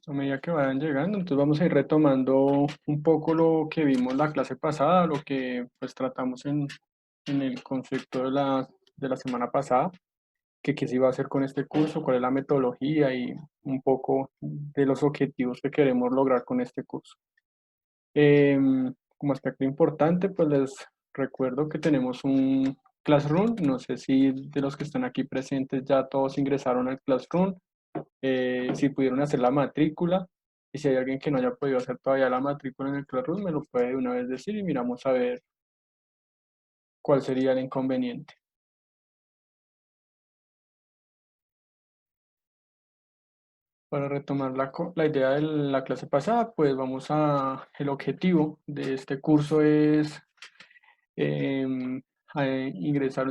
A medida que vayan llegando, entonces vamos a ir retomando un poco lo que vimos la clase pasada, lo que pues tratamos en el concepto de la semana pasada, que qué se iba a hacer con este curso, cuál es la metodología y un poco de los objetivos que queremos lograr con este curso. Como aspecto importante, pues les recuerdo que tenemos un Classroom. No sé si de los que están aquí presentes ya todos ingresaron al Classroom, si pudieron hacer la matrícula, y si hay alguien que no haya podido hacer todavía la matrícula en el Classroom, me lo puede de una vez decir y miramos a ver cuál sería el inconveniente. Para retomar la idea de la clase pasada, pues el objetivo de este curso es ingresar,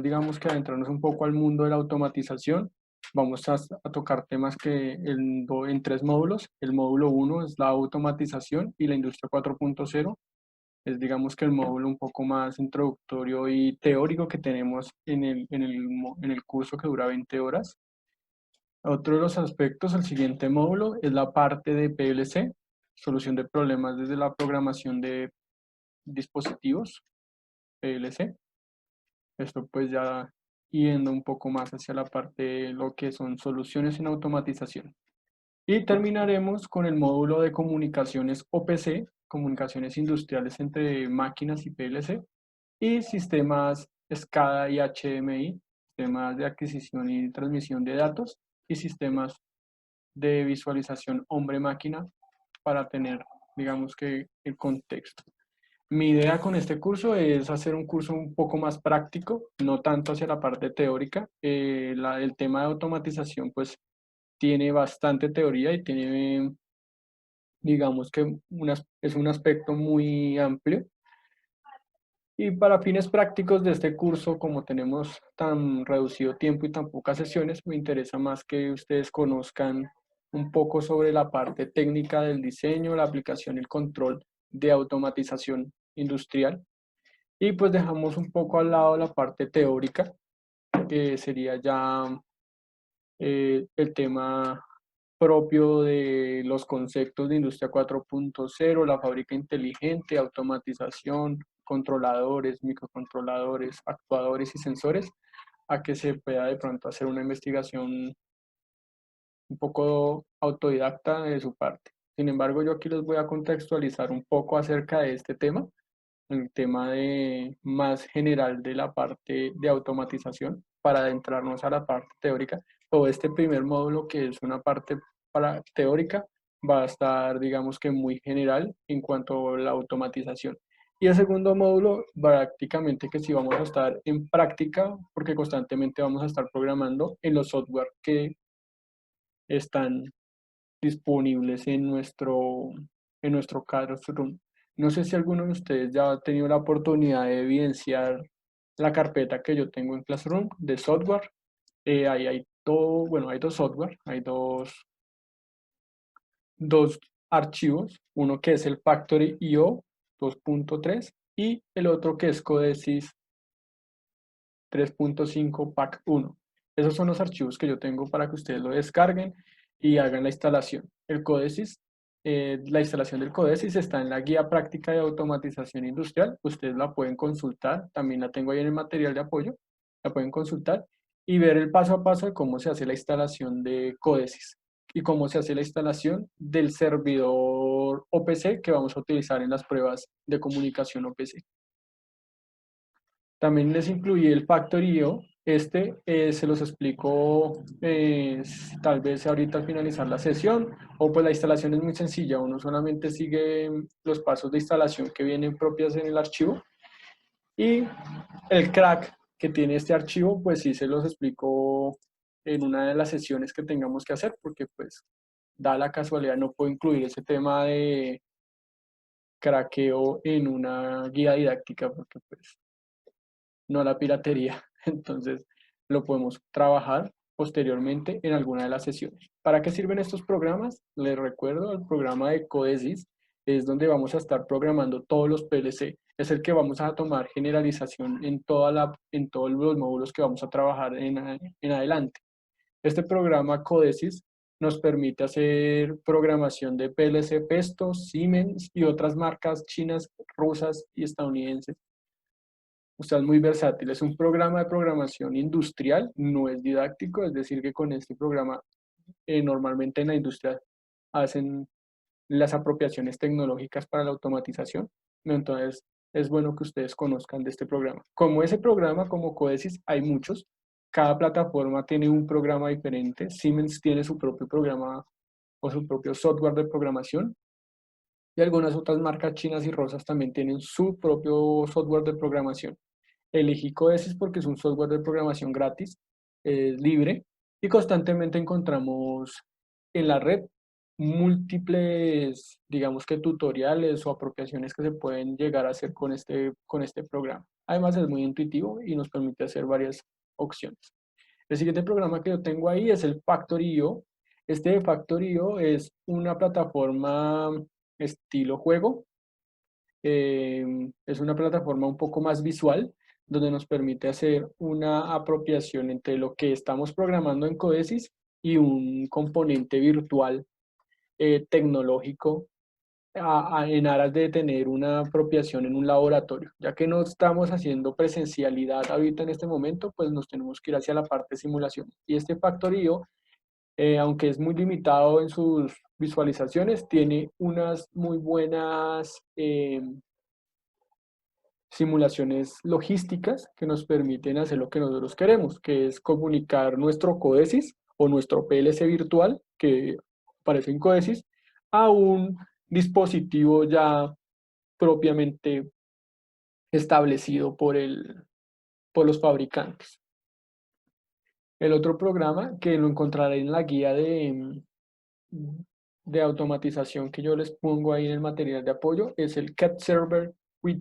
digamos que adentrarnos un poco al mundo de la automatización. Vamos a tocar temas en tres módulos. El módulo uno es la automatización y la industria 4.0. Es, digamos que el módulo un poco más introductorio y teórico que tenemos en el curso, que dura 20 horas. Otro de los aspectos, el siguiente módulo, es la parte de PLC, solución de problemas desde la programación de dispositivos PLC. Esto pues ya yendo un poco más hacia la parte de lo que son soluciones en automatización. Y terminaremos con el módulo de comunicaciones OPC, comunicaciones industriales entre máquinas y PLC, y sistemas SCADA y HMI, sistemas de adquisición y transmisión de datos, y sistemas de visualización hombre-máquina, para tener, digamos que, el contexto. Mi idea con este curso es hacer un curso un poco más práctico, no tanto hacia la parte teórica. El tema de automatización pues tiene bastante teoría y tiene, digamos que es un aspecto muy amplio. Y para fines prácticos de este curso, como tenemos tan reducido tiempo y tan pocas sesiones, me interesa más que ustedes conozcan un poco sobre la parte técnica del diseño, la aplicación y el control de automatización industrial. Y pues dejamos un poco al lado la parte teórica, que sería ya el tema propio de los conceptos de Industria 4.0, la fábrica inteligente, automatización, controladores, microcontroladores, actuadores y sensores, a que se pueda de pronto hacer una investigación un poco autodidacta de su parte. Sin embargo, yo aquí les voy a contextualizar un poco acerca de este tema, el tema más general de la parte de automatización, para adentrarnos a la parte teórica. Todo este primer módulo, que es una parte teórica, va a estar, digamos que muy general en cuanto a la automatización. Y el segundo módulo, prácticamente que sí vamos a estar en práctica, porque constantemente vamos a estar programando en los software que están disponibles en nuestro Classroom. No sé si alguno de ustedes ya ha tenido la oportunidad de evidenciar la carpeta que yo tengo en Classroom de software. Ahí hay todo, bueno, hay dos software, hay dos archivos, uno que es el Factory IO 2.3 y el otro que es Codesys 3.5 Pack 1. Esos son los archivos que yo tengo para que ustedes lo descarguen y hagan la instalación. El Codesys, la instalación del Codesys está en la guía práctica de automatización industrial. Ustedes la pueden consultar, también la tengo ahí en el material de apoyo. La pueden consultar y ver el paso a paso de cómo se hace la instalación de Codesys y cómo se hace la instalación del servidor OPC que vamos a utilizar en las pruebas de comunicación OPC. También les incluí el factorío. Se los explico tal vez ahorita al finalizar la sesión, o pues la instalación es muy sencilla. Uno solamente sigue los pasos de instalación que vienen propias en el archivo, y el crack que tiene este archivo pues sí se los explico en una de las sesiones que tengamos que hacer, porque pues da la casualidad no puedo incluir ese tema de craqueo en una guía didáctica, porque pues no la piratería. Entonces, lo podemos trabajar posteriormente en alguna de las sesiones. ¿Para qué sirven estos programas? Les recuerdo, el programa de Codesys es donde vamos a estar programando todos los PLC. Es el que vamos a tomar generalización en todos los módulos que vamos a trabajar en adelante. Este programa Codesys nos permite hacer programación de PLC, Pesto, Siemens y otras marcas chinas, rusas y estadounidenses. O sea, es muy versátil. Es un programa de programación industrial, no es didáctico, es decir, que con este programa normalmente en la industria hacen las apropiaciones tecnológicas para la automatización. Entonces, es bueno que ustedes conozcan de este programa. Como ese programa, como Codesis, hay muchos. Cada plataforma tiene un programa diferente. Siemens tiene su propio programa o su propio software de programación. Y algunas otras marcas chinas y rosas también tienen su propio software de programación. Elegí Codesis porque es un software de programación gratis, es libre y constantemente encontramos en la red múltiples, digamos que tutoriales o apropiaciones que se pueden llegar a hacer con este programa. Además es muy intuitivo y nos permite hacer varias opciones. El siguiente programa que yo tengo ahí es el Factory.io. Este de Factory.io es una plataforma estilo juego, es una plataforma un poco más visual, donde nos permite hacer una apropiación entre lo que estamos programando en Codesis y un componente virtual tecnológico en aras de tener una apropiación en un laboratorio. Ya que no estamos haciendo presencialidad ahorita en este momento, pues nos tenemos que ir hacia la parte de simulación. Y este Factorio, aunque es muy limitado en sus visualizaciones, tiene unas muy buenas simulaciones logísticas que nos permiten hacer lo que nosotros queremos, que es comunicar nuestro Codesis o nuestro PLC virtual, que aparece en Codesis, a un dispositivo ya propiamente establecido por los fabricantes. El otro programa que lo encontraré en la guía de automatización que yo les pongo ahí en el material de apoyo es el CAT Server with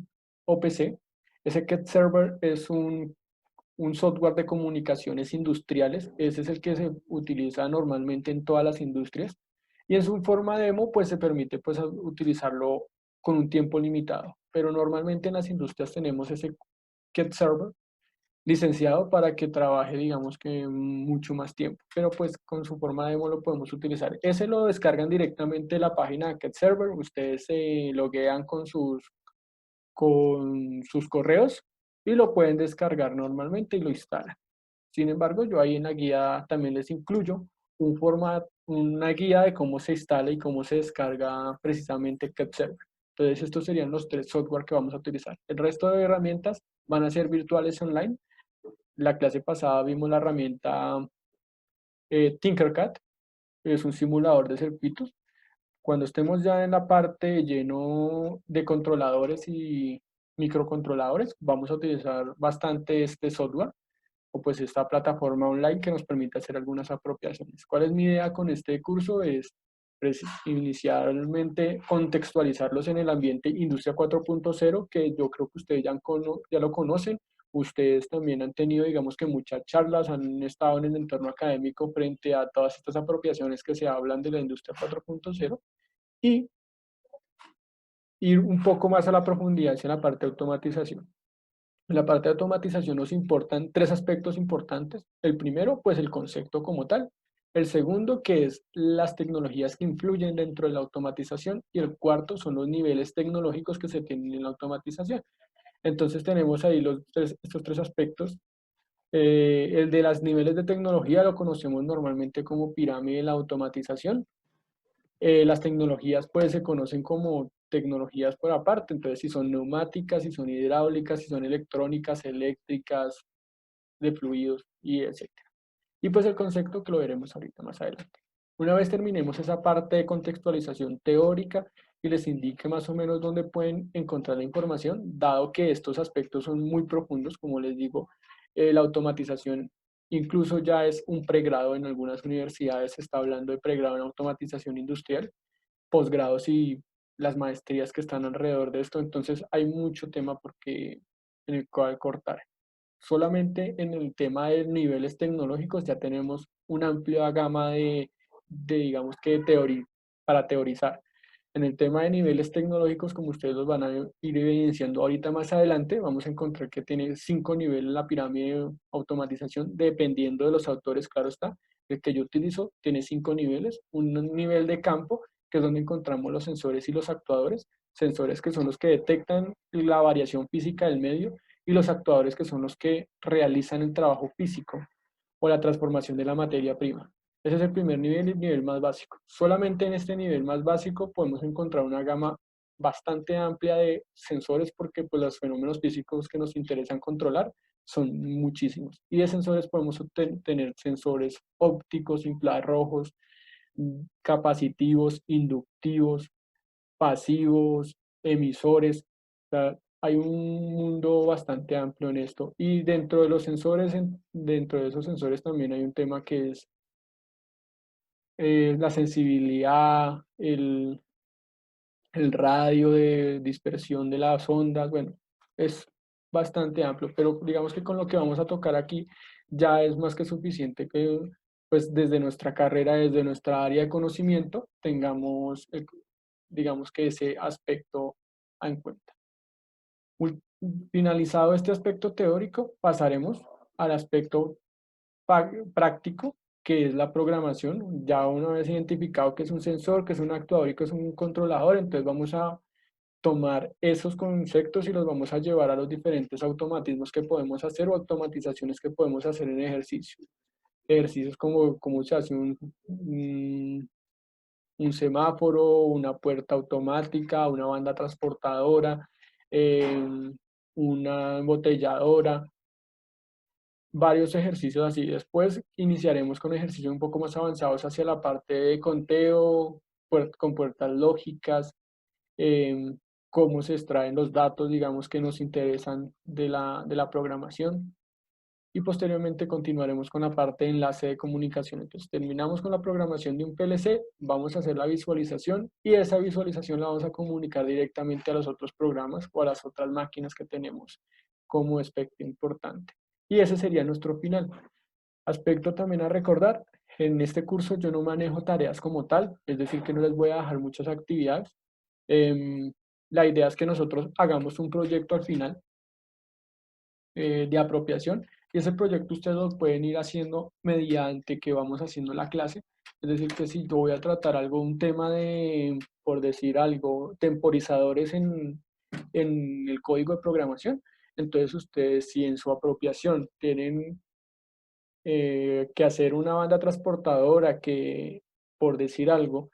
OPC. Ese CAT Server es un software de comunicaciones industriales. Ese es el que se utiliza normalmente en todas las industrias. Y en su forma demo, pues se permite pues, utilizarlo con un tiempo limitado. Pero normalmente en las industrias tenemos ese CAT Server licenciado para que trabaje, digamos que mucho más tiempo, pero pues con su forma demo lo podemos utilizar. Ese lo descargan directamente de la página de Cat Server, ustedes se loguean con sus correos y lo pueden descargar normalmente y lo instalan. Sin embargo, yo ahí en la guía también les incluyo una guía de cómo se instala y cómo se descarga precisamente Cat Server. Entonces, estos serían los tres software que vamos a utilizar. El resto de herramientas van a ser virtuales online. La clase pasada vimos la herramienta Tinkercad, es un simulador de circuitos. Cuando estemos ya en la parte lleno de controladores y microcontroladores, vamos a utilizar bastante este software o pues esta plataforma online que nos permite hacer algunas apropiaciones. ¿Cuál es mi idea con este curso? Es inicialmente contextualizarlos en el ambiente Industria 4.0, que yo creo que ustedes ya lo conocen. Ustedes también han tenido, digamos que muchas charlas, han estado en el entorno académico frente a todas estas apropiaciones que se hablan de la Industria 4.0 y ir un poco más a la profundidad hacia la parte de automatización. En la parte de automatización nos importan tres aspectos importantes. El primero, pues el concepto como tal. El segundo, que es las tecnologías que influyen dentro de la automatización. Y el cuarto son los niveles tecnológicos que se tienen en la automatización. Entonces tenemos ahí estos tres aspectos. El de los niveles de tecnología lo conocemos normalmente como pirámide de la automatización. Las tecnologías pues se conocen como tecnologías por aparte, entonces si son neumáticas, si son hidráulicas, si son electrónicas, eléctricas, de fluidos y etcétera. Y pues el concepto que lo veremos ahorita más adelante. Una vez terminemos esa parte de contextualización teórica y les indique más o menos dónde pueden encontrar la información, dado que estos aspectos son muy profundos, como les digo, la automatización incluso ya es un pregrado en algunas universidades, se está hablando de pregrado en automatización industrial, posgrados y las maestrías que están alrededor de esto, entonces hay mucho tema en el cual cortar. Solamente en el tema de niveles tecnológicos ya tenemos una amplia gama digamos que para teorizar. En el tema de niveles tecnológicos, como ustedes los van a ir evidenciando ahorita más adelante, vamos a encontrar que tiene 5 niveles la pirámide de automatización, dependiendo de los autores, claro está. El que yo utilizo tiene 5 niveles. Un nivel de campo, que es donde encontramos los sensores y los actuadores. Sensores que son los que detectan la variación física del medio y los actuadores que son los que realizan el trabajo físico o la transformación de la materia prima. Ese es el primer nivel y el nivel más básico. Solamente en este nivel más básico podemos encontrar una gama bastante amplia de sensores porque pues, los fenómenos físicos que nos interesan controlar son muchísimos. Y de sensores podemos tener sensores ópticos, infrarrojos, capacitivos, inductivos, pasivos, emisores. O sea, hay un mundo bastante amplio en esto. Y dentro de los sensores, dentro de esos sensores también hay un tema que es la sensibilidad, el radio de dispersión de las ondas. Bueno, es bastante amplio, pero digamos que con lo que vamos a tocar aquí ya es más que suficiente que pues desde nuestra carrera, desde nuestra área de conocimiento, tengamos, digamos que ese aspecto en cuenta. Finalizado este aspecto teórico, pasaremos al aspecto práctico, que es la programación. Ya una vez identificado que es un sensor, que es un actuador y que es un controlador, entonces vamos a tomar esos conceptos y los vamos a llevar a los diferentes automatismos que podemos hacer o automatizaciones que podemos hacer en ejercicios. Ejercicios como cómo se hace un semáforo, una puerta automática, una banda transportadora, una embotelladora, varios ejercicios así. Después iniciaremos con ejercicios un poco más avanzados hacia la parte de conteo, con puertas lógicas, cómo se extraen los datos, digamos, que nos interesan de la programación. Y posteriormente continuaremos con la parte de enlace de comunicación. Entonces terminamos con la programación de un PLC, vamos a hacer la visualización y esa visualización la vamos a comunicar directamente a los otros programas o a las otras máquinas que tenemos como aspecto importante. Y ese sería nuestro final. Aspecto también a recordar, en este curso yo no manejo tareas como tal, es decir, que no les voy a dejar muchas actividades. Em, la idea es que nosotros hagamos un proyecto al final de apropiación y ese proyecto ustedes lo pueden ir haciendo mediante que vamos haciendo la clase. Es decir, que si yo voy a tratar algo, un tema de, por decir algo, temporizadores en el código de programación, entonces ustedes si en su apropiación tienen que hacer una banda transportadora que, por decir algo,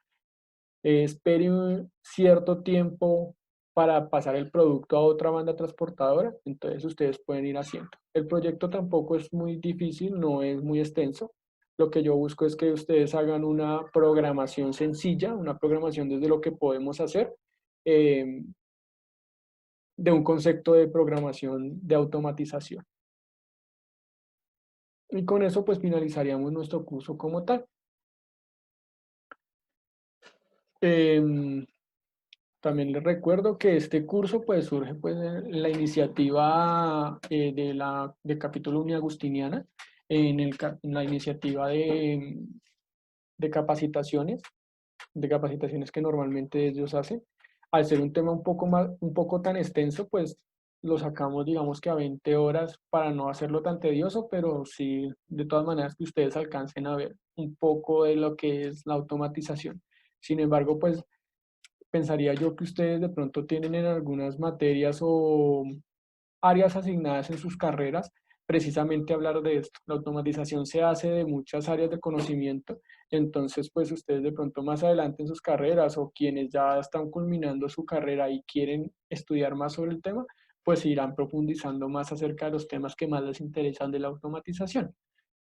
espere un cierto tiempo para pasar el producto a otra banda transportadora, entonces ustedes pueden ir haciendo. El proyecto tampoco es muy difícil, no es muy extenso. Lo que yo busco es que ustedes hagan una programación sencilla, una programación desde lo que podemos hacer, eh, de un concepto de programación de automatización. Y con eso pues finalizaríamos nuestro curso como tal. Em, También les recuerdo que este curso pues surge pues en la iniciativa de Capítulo Uniagustiniana, en la iniciativa de capacitaciones que normalmente ellos hacen. Al ser un tema un poco más, un poco tan extenso, pues lo sacamos digamos que a 20 horas para no hacerlo tan tedioso, pero sí de todas maneras que ustedes alcancen a ver un poco de lo que es la automatización. Sin embargo, pues pensaría yo que ustedes de pronto tienen en algunas materias o áreas asignadas en sus carreras precisamente hablar de esto. La automatización se hace de muchas áreas de conocimiento, entonces pues ustedes de pronto más adelante en sus carreras o quienes ya están culminando su carrera y quieren estudiar más sobre el tema, pues irán profundizando más acerca de los temas que más les interesan de la automatización.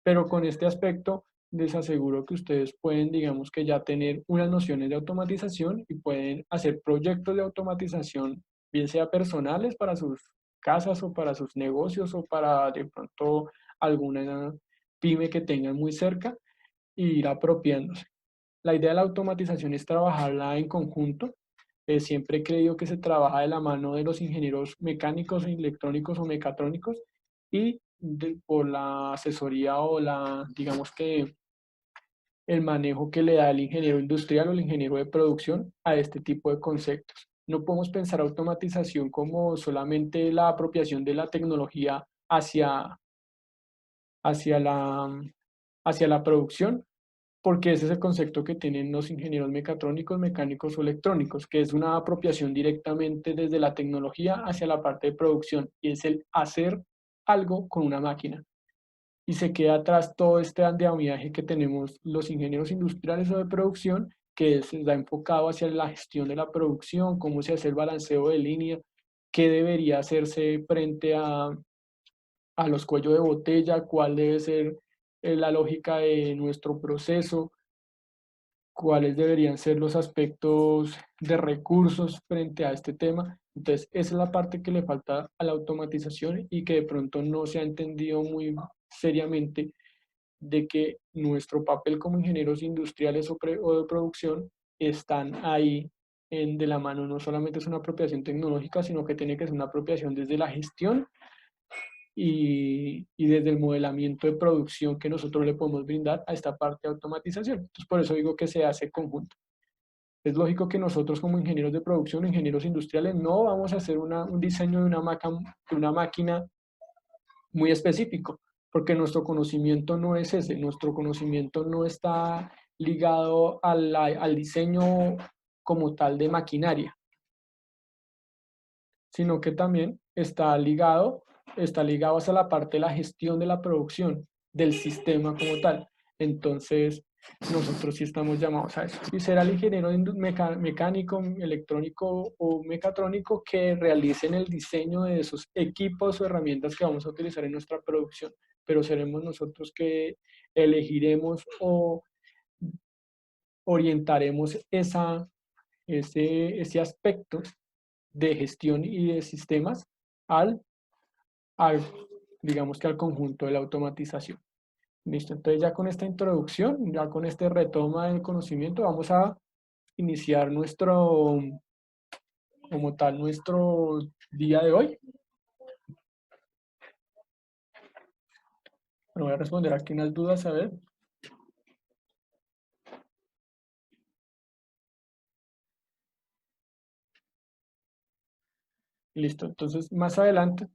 Pero con este aspecto les aseguro que ustedes pueden, digamos que ya tener unas nociones de automatización y pueden hacer proyectos de automatización, bien sea personales para sus casas o para sus negocios o para de pronto alguna pyme que tengan muy cerca e ir apropiándose. La idea de la automatización es trabajarla en conjunto. Siempre he creído que se trabaja de la mano de los ingenieros mecánicos, electrónicos o mecatrónicos y por la asesoría o la, digamos que el manejo que le da el ingeniero industrial o el ingeniero de producción a este tipo de conceptos. No podemos pensar automatización como solamente la apropiación de la tecnología hacia hacia la producción, porque ese es el concepto que tienen los ingenieros mecatrónicos, mecánicos o electrónicos, que es una apropiación directamente desde la tecnología hacia la parte de producción, y es el hacer algo con una máquina. Y se queda atrás todo este andamiaje que tenemos los ingenieros industriales o de producción, que está enfocado hacia la gestión de la producción, cómo se hace el balanceo de línea, qué debería hacerse frente a los cuellos de botella, cuál debe ser la lógica de nuestro proceso, cuáles deberían ser los aspectos de recursos frente a este tema. Entonces, esa es la parte que le falta a la automatización y que de pronto no se ha entendido muy seriamente, de que nuestro papel como ingenieros industriales o de producción están ahí de la mano. No solamente es una apropiación tecnológica, sino que tiene que ser una apropiación desde la gestión y desde el modelamiento de producción que nosotros le podemos brindar a esta parte de automatización. Entonces, por eso digo que se hace conjunto. Es lógico que nosotros como ingenieros de producción, ingenieros industriales, no vamos a hacer un diseño de una máquina muy específico, porque nuestro conocimiento no es ese, nuestro conocimiento no está ligado al diseño como tal de maquinaria, sino que también está ligado hacia la parte de la gestión de la producción, del sistema como tal. Entonces, nosotros sí estamos llamados a eso. Y será el ingeniero mecánico, electrónico o mecatrónico que realicen el diseño de esos equipos o herramientas que vamos a utilizar en nuestra producción, pero seremos nosotros que elegiremos o orientaremos ese aspecto de gestión y de sistemas al, al, digamos que al conjunto de la automatización. Listo, entonces ya con esta introducción, ya con este retoma del conocimiento, vamos a iniciar como tal, nuestro día de hoy. Bueno, voy a responder aquí unas dudas, a ver. Listo, entonces más adelante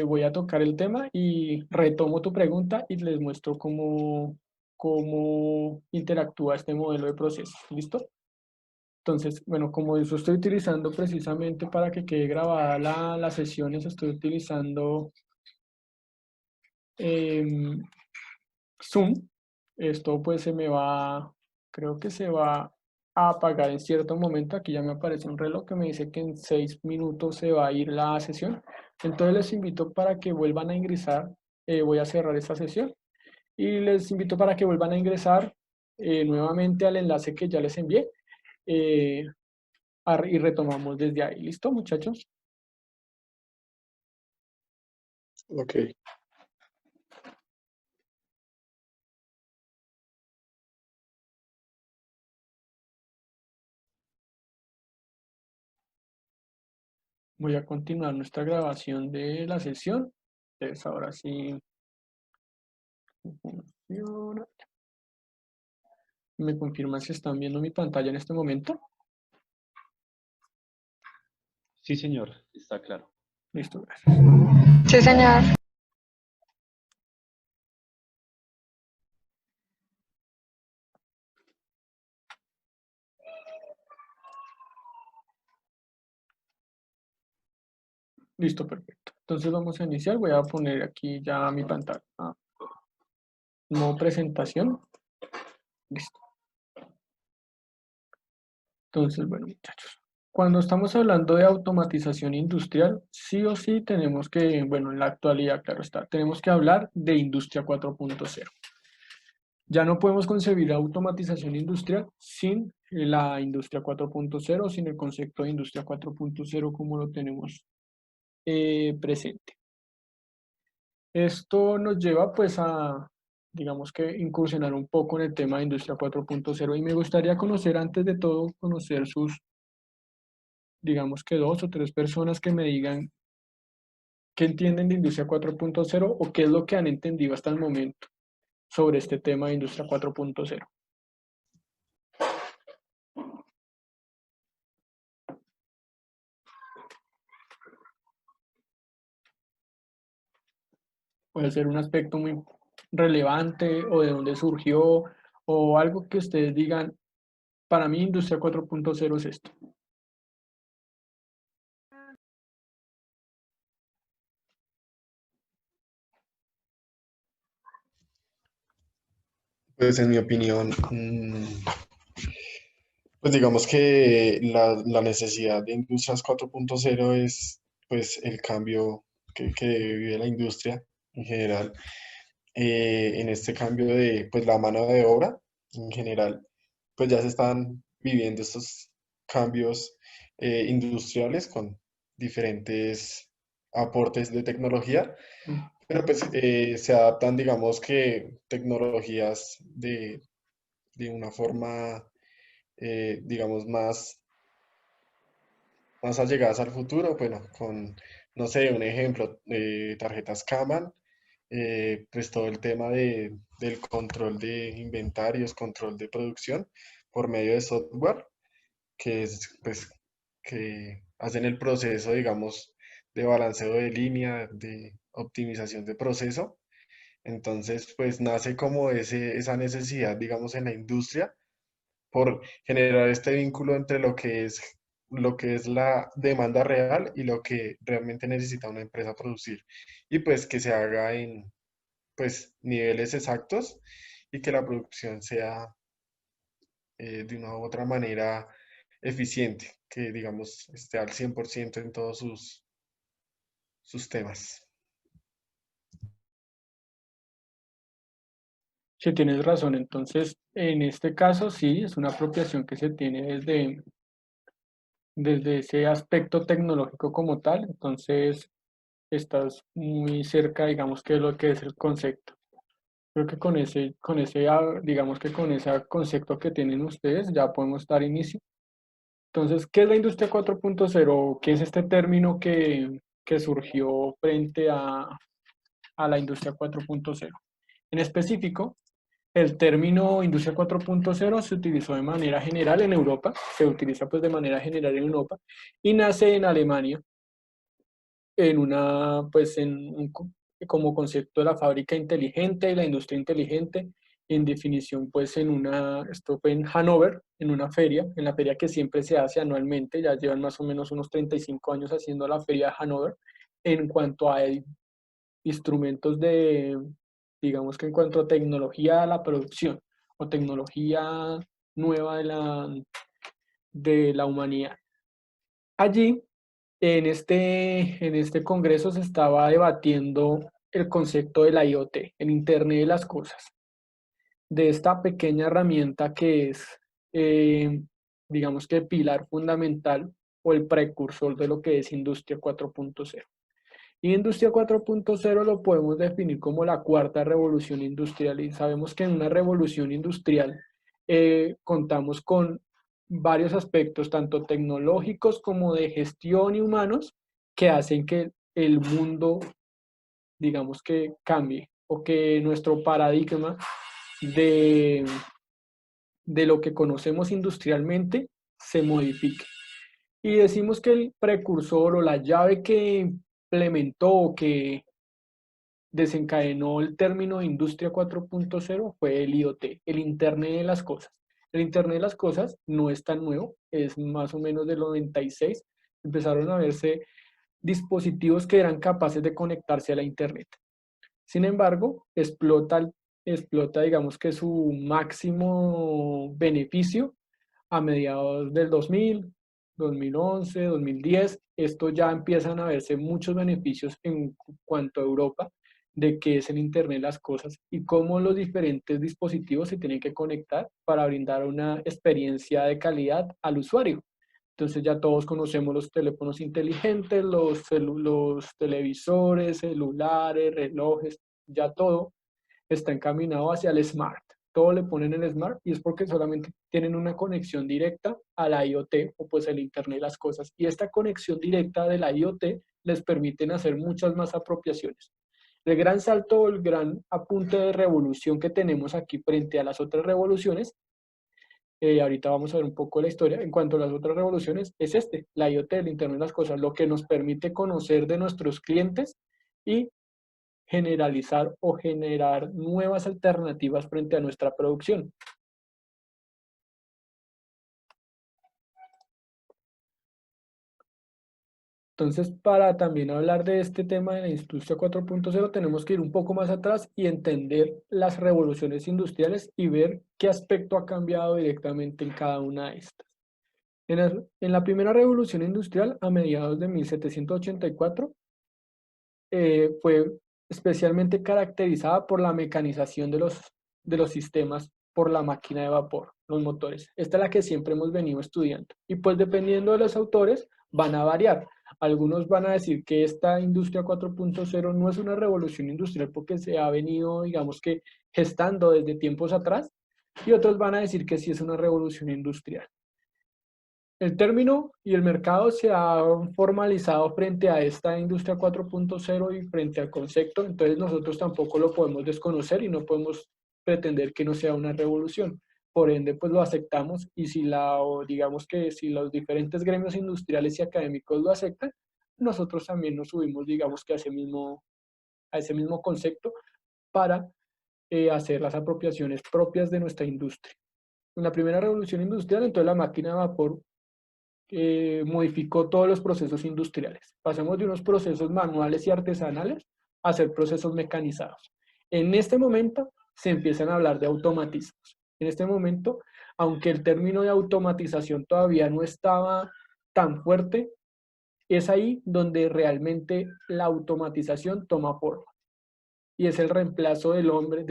voy a tocar el tema y retomo tu pregunta y les muestro cómo interactúa este modelo de proceso. ¿Listo? Entonces, bueno, como eso estoy utilizando precisamente para que quede grabada las sesiones, estoy utilizando em, Zoom. Esto pues creo que se va a apagar en cierto momento. Aquí ya me aparece un reloj que me dice que en 6 minutos se va a ir la sesión. Entonces les invito para que vuelvan a ingresar. Voy a cerrar esta sesión y les invito para que vuelvan a ingresar nuevamente al enlace que ya les envié. eh, y retomamos desde ahí. ¿Listo, muchachos? Ok. Voy a continuar nuestra grabación de la sesión. Entonces, ahora sí funciona. ¿Me confirman si están viendo mi pantalla en este momento? Sí, señor, está claro. Listo, gracias. Sí, señor. Listo, perfecto. Entonces vamos a iniciar. Voy a poner aquí ya mi pantalla. Modo presentación. Listo. Entonces, bueno, muchachos. Cuando estamos hablando de automatización industrial, sí o sí tenemos que, bueno, en la actualidad, claro está, tenemos que hablar de industria 4.0. Ya no podemos concebir automatización industrial sin la industria 4.0, sin el concepto de industria 4.0 como lo tenemos presente. Esto nos lleva pues a, digamos que incursionar un poco en el tema de industria 4.0 y me gustaría conocer antes de todo, conocer digamos que 2 o 3 personas que me digan qué entienden de industria 4.0 o qué es lo que han entendido hasta el momento sobre este tema de industria 4.0. Puede ser un aspecto muy relevante o de dónde surgió o algo que ustedes digan, para mí Industria 4.0 es esto. Pues en mi opinión, pues digamos que la necesidad de Industrias 4.0 es pues el cambio que vive la industria en general. En este cambio de pues la mano de obra en general, pues ya se están viviendo estos cambios industriales con diferentes aportes de tecnología, pero pues se adaptan, digamos que tecnologías de una forma, digamos, más allegadas al futuro, bueno, con, no sé, un ejemplo, tarjetas Kaman, pues todo el tema del control de inventarios, control de producción por medio de software, que es, pues, que hacen el proceso, digamos, de balanceo de línea, de optimización de proceso. Entonces, pues nace como esa necesidad, digamos, en la industria por generar este vínculo entre lo que es la demanda real y lo que realmente necesita una empresa producir. Y pues que se haga en pues niveles exactos y que la producción sea de una u otra manera eficiente, que digamos esté al 100% en todos sus temas. Si tienes razón, entonces en este caso sí, es una apropiación que se tiene desde ese aspecto tecnológico como tal, entonces estás muy cerca, digamos, que de lo que es el concepto. Creo que digamos que con ese concepto que tienen ustedes ya podemos dar inicio. Entonces, ¿qué es la industria 4.0? ¿Qué es este término que surgió frente a la industria 4.0? En específico, el término industria 4.0 se utilizó de manera general en Europa, se utiliza pues de manera general en Europa y nace en Alemania en una, pues como concepto de la fábrica inteligente y la industria inteligente, en definición pues esto fue en Hannover, en una feria, en la feria que siempre se hace anualmente, ya llevan más o menos unos 35 años haciendo la feria de Hannover, en cuanto a instrumentos digamos que en cuanto a tecnología de la producción o tecnología nueva de la humanidad. Allí, en este congreso se estaba debatiendo el concepto de la IoT, el Internet de las Cosas, de esta pequeña herramienta que es, eh, digamos que el pilar fundamental o el precursor de lo que es Industria 4.0. Y Industria 4.0 lo podemos definir como la cuarta revolución industrial y sabemos que en una revolución industrial contamos con varios aspectos, tanto tecnológicos como de gestión y humanos, que hacen que el mundo, digamos que cambie o que nuestro paradigma de, de lo que conocemos industrialmente se modifique. Y decimos que el precursor o la llave que implementó o que desencadenó el término de Industria 4.0 fue el IoT, el Internet de las Cosas. El Internet de las Cosas no es tan nuevo, es más o menos del 96. Empezaron a verse dispositivos que eran capaces de conectarse a la Internet. Sin embargo, explota digamos que su máximo beneficio a mediados del 2000, 2011, 2010. Esto ya empiezan a verse muchos beneficios en cuanto a Europa de qué es el Internet de las Cosas y cómo los diferentes dispositivos se tienen que conectar para brindar una experiencia de calidad al usuario. Entonces ya todos conocemos los teléfonos inteligentes, los televisores, celulares, relojes, ya todo está encaminado hacia el smart. Todo le ponen el smart y es porque solamente tienen una conexión directa a la IoT o pues el Internet de las Cosas. Y esta conexión directa de la IoT les permiten hacer muchas más apropiaciones. El gran salto, el gran apunte de revolución que tenemos aquí frente a las otras revoluciones, ahorita vamos a ver un poco la historia, en cuanto a las otras revoluciones, es la IoT, el Internet de las Cosas, lo que nos permite conocer de nuestros clientes y generalizar o generar nuevas alternativas frente a nuestra producción. Entonces, para también hablar de este tema de la industria 4.0, tenemos que ir un poco más atrás y entender las revoluciones industriales y ver qué aspecto ha cambiado directamente en cada una de estas. En la primera revolución industrial, a mediados de 1784, fue especialmente caracterizada por la mecanización de los sistemas por la máquina de vapor, los motores. Esta es la que siempre hemos venido estudiando. Y pues dependiendo de los autores, van a variar. Algunos van a decir que esta industria 4.0 no es una revolución industrial porque se ha venido, digamos que, gestando desde tiempos atrás, y otros van a decir que sí es una revolución industrial. El término y el mercado se ha formalizado frente a esta industria 4.0 y frente al concepto, entonces nosotros tampoco lo podemos desconocer y no podemos pretender que no sea una revolución. Por ende, pues lo aceptamos y si digamos que si los diferentes gremios industriales y académicos lo aceptan, nosotros también nos subimos, digamos que a ese mismo concepto para hacer las apropiaciones propias de nuestra industria. En la primera revolución industrial, entonces la máquina de vapor modificó todos los procesos industriales. Pasamos de unos procesos manuales y artesanales a hacer procesos mecanizados. En este momento se empiezan a hablar de automatismos. En este momento, aunque el término de automatización todavía no estaba tan fuerte, es ahí donde realmente la automatización toma forma. Y es el reemplazo del hombre,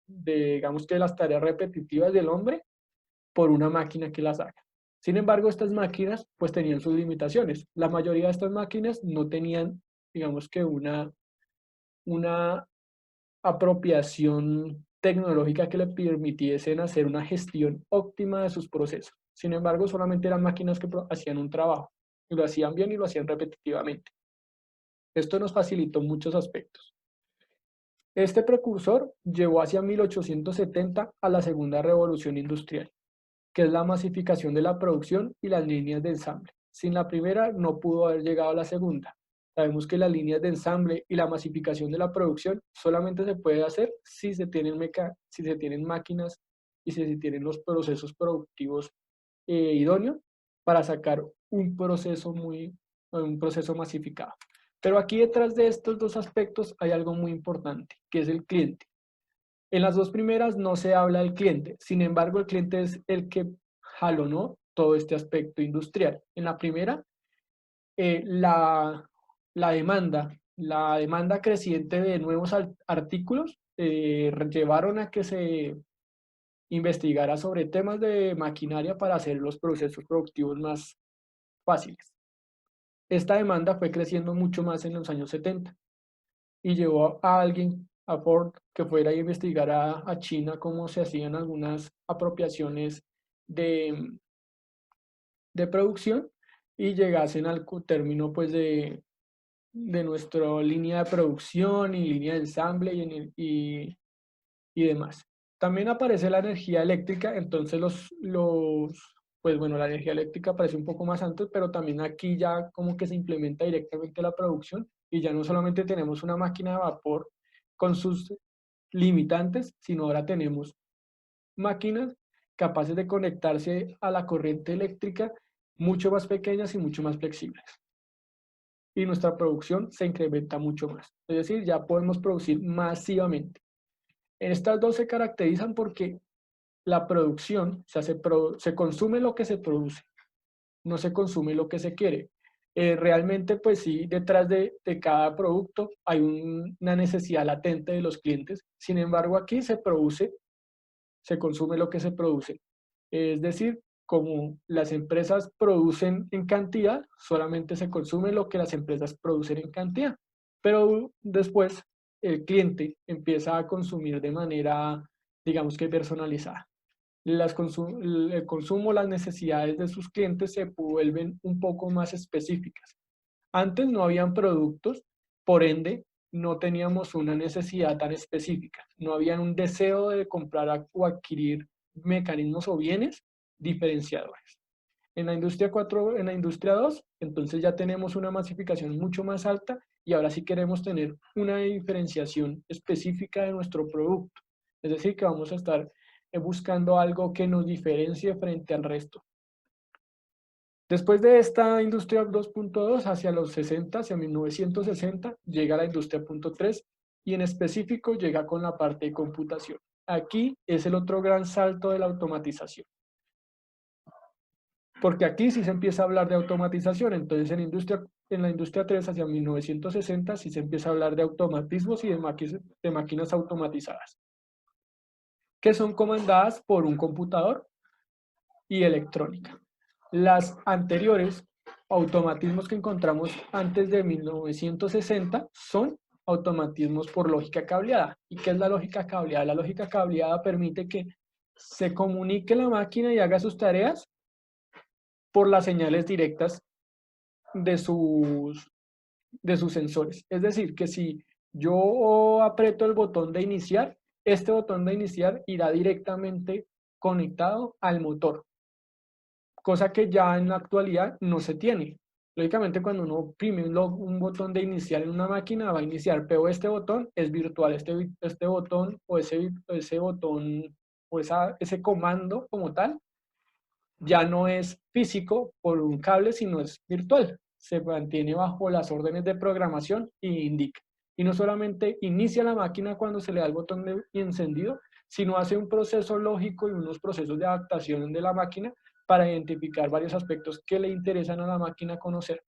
digamos que de las tareas repetitivas del hombre por una máquina que las haga. Sin embargo, estas máquinas pues tenían sus limitaciones. La mayoría de estas máquinas no tenían, digamos que una apropiación tecnológica que le permitiesen hacer una gestión óptima de sus procesos. Sin embargo, solamente eran máquinas que hacían un trabajo y lo hacían bien y lo hacían repetitivamente. Esto nos facilitó muchos aspectos. Este precursor llevó hacia 1870 a la segunda revolución industrial, que es la masificación de la producción y las líneas de ensamble. Sin la primera no pudo haber llegado a la segunda. Sabemos que las líneas de ensamble y la masificación de la producción solamente se puede hacer si se tienen máquinas y si se tienen los procesos productivos idóneos para sacar un proceso masificado. Pero aquí detrás de estos dos aspectos hay algo muy importante, que es el cliente. En las dos primeras no se habla del cliente, sin embargo el cliente es el que jalonó todo este aspecto industrial. En la primera, la demanda creciente de nuevos artículos llevaron a que se investigara sobre temas de maquinaria para hacer los procesos productivos más fáciles. Esta demanda fue creciendo mucho más en los años 70 y llevó a alguien, a Ford, que fuera a investigar a China cómo se hacían algunas apropiaciones de producción y llegasen al término pues de nuestra línea de producción y línea de ensamble y demás. También aparece la energía eléctrica, entonces pues bueno, la energía eléctrica aparece un poco más antes, pero también aquí ya como que se implementa directamente la producción y ya no solamente tenemos una máquina de vapor con sus limitantes, sino ahora tenemos máquinas capaces de conectarse a la corriente eléctrica mucho más pequeñas y mucho más flexibles. Y nuestra producción se incrementa mucho más. Es decir, ya podemos producir masivamente. Estas dos se caracterizan porque la producción, o sea, se consume lo que se produce, no se consume lo que se quiere. Realmente, pues sí, detrás de cada producto hay una necesidad latente de los clientes. Sin embargo, aquí se consume lo que se produce. Es decir, como las empresas producen en cantidad, solamente se consume lo que las empresas producen en cantidad. Pero después el cliente empieza a consumir de manera, digamos que personalizada. El consumo, las necesidades de sus clientes se vuelven un poco más específicas. Antes no habían productos, por ende no teníamos una necesidad tan específica. No había un deseo de comprar o adquirir mecanismos o bienes diferenciadores. En la industria 4, en la industria 2, entonces ya tenemos una masificación mucho más alta y ahora sí queremos tener una diferenciación específica de nuestro producto. Es decir, que vamos a estar buscando algo que nos diferencie frente al resto. Después de esta industria 2.2, hacia los 60, hacia 1960, llega la industria 3 y en específico llega con la parte de computación. Aquí es el otro gran salto de la automatización. Porque aquí sí se empieza a hablar de automatización, entonces en la industria 3 hacia 1960 sí se empieza a hablar de automatismos y de máquinas automatizadas, que son comandadas por un computador y electrónica. Las anteriores automatismos que encontramos antes de 1960 son automatismos por lógica cableada. ¿Y qué es la lógica cableada? La lógica cableada permite que se comunique la máquina y haga sus tareas por las señales directas de sus sensores. Es decir, que si yo aprieto el botón de iniciar, este botón de iniciar irá directamente conectado al motor, cosa que ya en la actualidad no se tiene. Lógicamente, cuando uno oprime un botón de iniciar en una máquina, va a iniciar, pero este botón es virtual, este botón o ese botón o ese comando como tal, ya no es físico por un cable, sino es virtual. Se mantiene bajo las órdenes de programación y indica. Y no solamente inicia la máquina cuando se le da el botón de encendido, sino hace un proceso lógico y unos procesos de adaptación de la máquina para identificar varios aspectos que le interesan a la máquina conocer.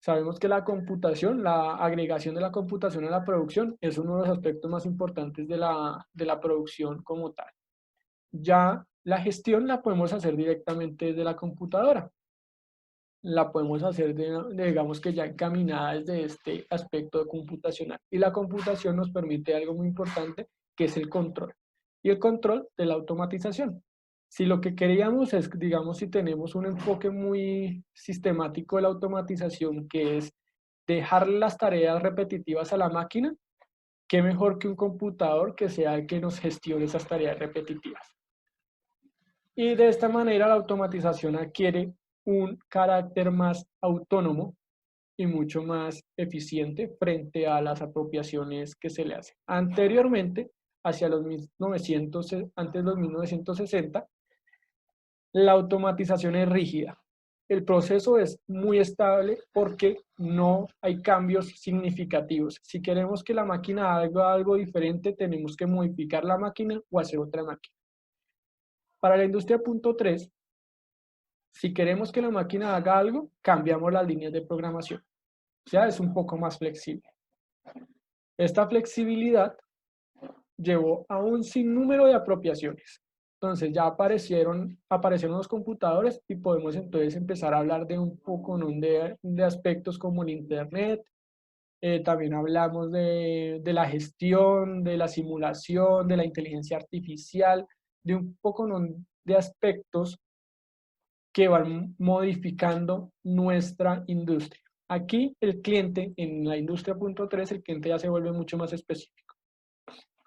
Sabemos que la computación, la agregación de la computación a la producción es uno de los aspectos más importantes de la producción como tal. Ya la gestión la podemos hacer directamente desde la computadora. La podemos hacer, digamos que ya encaminada desde este aspecto computacional. Y la computación nos permite algo muy importante, que es el control. Y el control de la automatización. Si lo que queríamos es, digamos, si tenemos un enfoque muy sistemático de la automatización, que es dejar las tareas repetitivas a la máquina, qué mejor que un computador que sea el que nos gestione esas tareas repetitivas. Y de esta manera la automatización adquiere un carácter más autónomo y mucho más eficiente frente a las apropiaciones que se le hacen. Anteriormente, hacia los 1900, antes de los 1960, la automatización es rígida. El proceso es muy estable porque no hay cambios significativos. Si queremos que la máquina haga algo diferente, tenemos que modificar la máquina o hacer otra máquina. Para la industria 3, si queremos que la máquina haga algo, cambiamos las líneas de programación. O sea, es un poco más flexible. Esta flexibilidad llevó a un sinnúmero de apropiaciones. Entonces ya aparecieron los computadores y podemos entonces empezar a hablar de un poco, ¿no?, de aspectos como el Internet. También hablamos de la gestión, de la simulación, de la inteligencia artificial, de un poco, ¿no?, de aspectos que van modificando nuestra industria. Aquí el cliente, en la industria 3, el cliente ya se vuelve mucho más específico.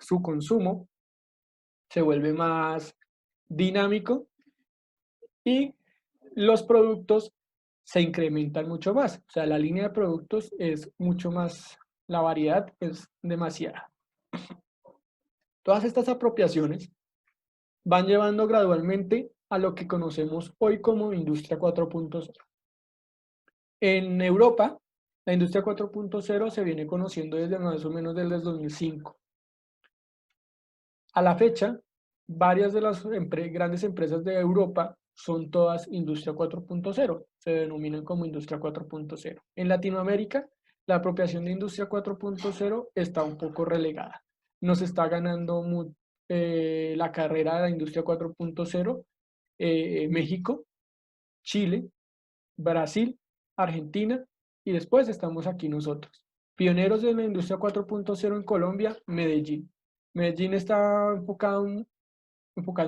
Su consumo se vuelve más dinámico y los productos se incrementan mucho más. O sea, la línea de productos es mucho más, la variedad es demasiada. Todas estas apropiaciones van llevando gradualmente a lo que conocemos hoy como industria 4.0. En Europa, la industria 4.0 se viene conociendo desde más o menos desde el 2005. A la fecha, varias de las grandes empresas de Europa son todas industria 4.0, se denominan como industria 4.0. En Latinoamérica, la apropiación de industria 4.0 está un poco relegada. Nos está ganando la carrera de la industria 4.0 México, Chile, Brasil, Argentina y después estamos aquí nosotros. Pioneros de la industria 4.0 en Colombia, Medellín. Medellín está enfocando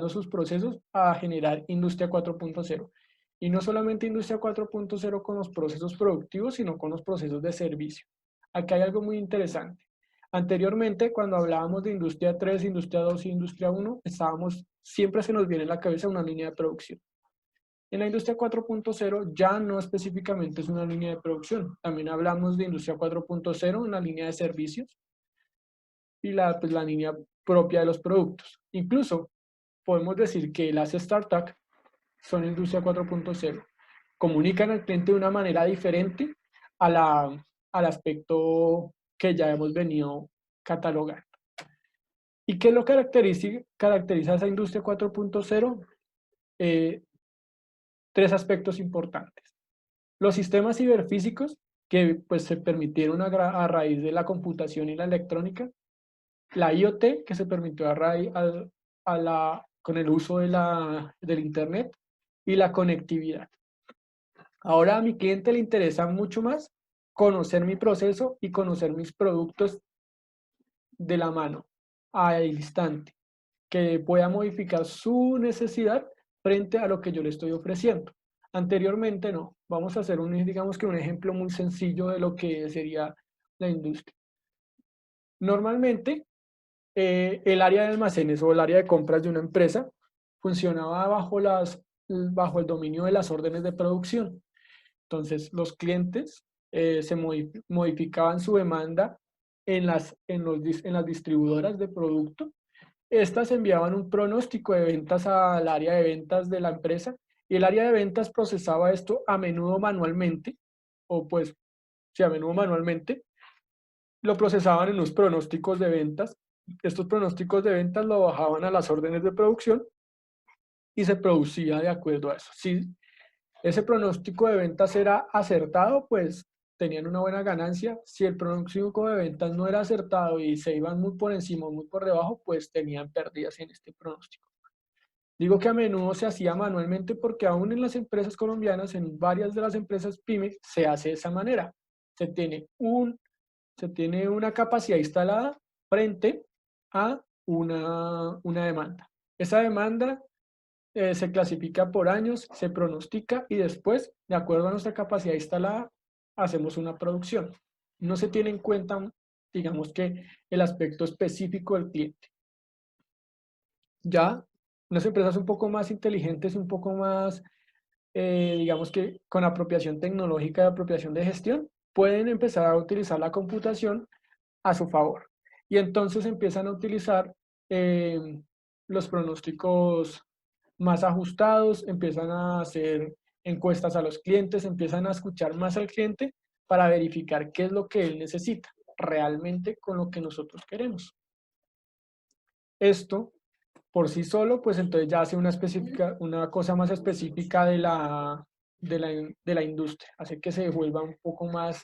sus procesos a generar industria 4.0. Y no solamente industria 4.0 con los procesos productivos, sino con los procesos de servicio. Aquí hay algo muy interesante. Anteriormente, cuando hablábamos de industria 3, industria 2 y industria 1, siempre se nos viene a la cabeza una línea de producción. En la industria 4.0 ya no específicamente es una línea de producción, también hablamos de industria 4.0, una línea de servicios y pues, la línea propia de los productos. Incluso podemos decir que las startups son industria 4.0. Comunican al cliente de una manera diferente al aspecto que ya hemos venido catalogando. ¿Y qué es lo que caracteriza a esa industria 4.0? Tres aspectos importantes. Los sistemas ciberfísicos, que pues, se permitieron a raíz de la computación y la electrónica. La IoT, que se permitió a raíz, con el uso del Internet. Y la conectividad. Ahora a mi cliente le interesa mucho más conocer mi proceso y conocer mis productos de la mano, al instante, que pueda modificar su necesidad frente a lo que yo le estoy ofreciendo. Anteriormente no. Vamos a hacer digamos que un ejemplo muy sencillo de lo que sería la industria. Normalmente, el área de almacenes o el área de compras de una empresa funcionaba bajo el dominio de las órdenes de producción. Entonces, los clientes se modificaban su demanda en las distribuidoras de producto. Estas enviaban un pronóstico de ventas al área de ventas de la empresa y el área de ventas procesaba esto a menudo manualmente, o pues, sí, a menudo manualmente, lo procesaban en unos pronósticos de ventas. Estos pronósticos de ventas lo bajaban a las órdenes de producción y se producía de acuerdo a eso. Si ese pronóstico de ventas era acertado, pues tenían una buena ganancia. Si el pronóstico de ventas no era acertado y se iban muy por encima o muy por debajo, pues tenían pérdidas en este pronóstico. Digo que a menudo se hacía manualmente porque aún en las empresas colombianas, en varias de las empresas pymes, se hace de esa manera. Se tiene una capacidad instalada frente a una demanda. Esa demanda se clasifica por años, se pronostica y después, de acuerdo a nuestra capacidad instalada, hacemos una producción. No se tiene en cuenta, digamos que, el aspecto específico del cliente. Ya unas empresas un poco más inteligentes, un poco más, digamos que con apropiación tecnológica y apropiación de gestión, pueden empezar a utilizar la computación a su favor. Y entonces empiezan a utilizar los pronósticos más ajustados, empiezan a hacer encuestas a los clientes, empiezan a escuchar más al cliente para verificar qué es lo que él necesita realmente con lo que nosotros queremos. Esto por sí solo, pues entonces ya hace una cosa más específica de la industria, hace que se vuelva un poco más,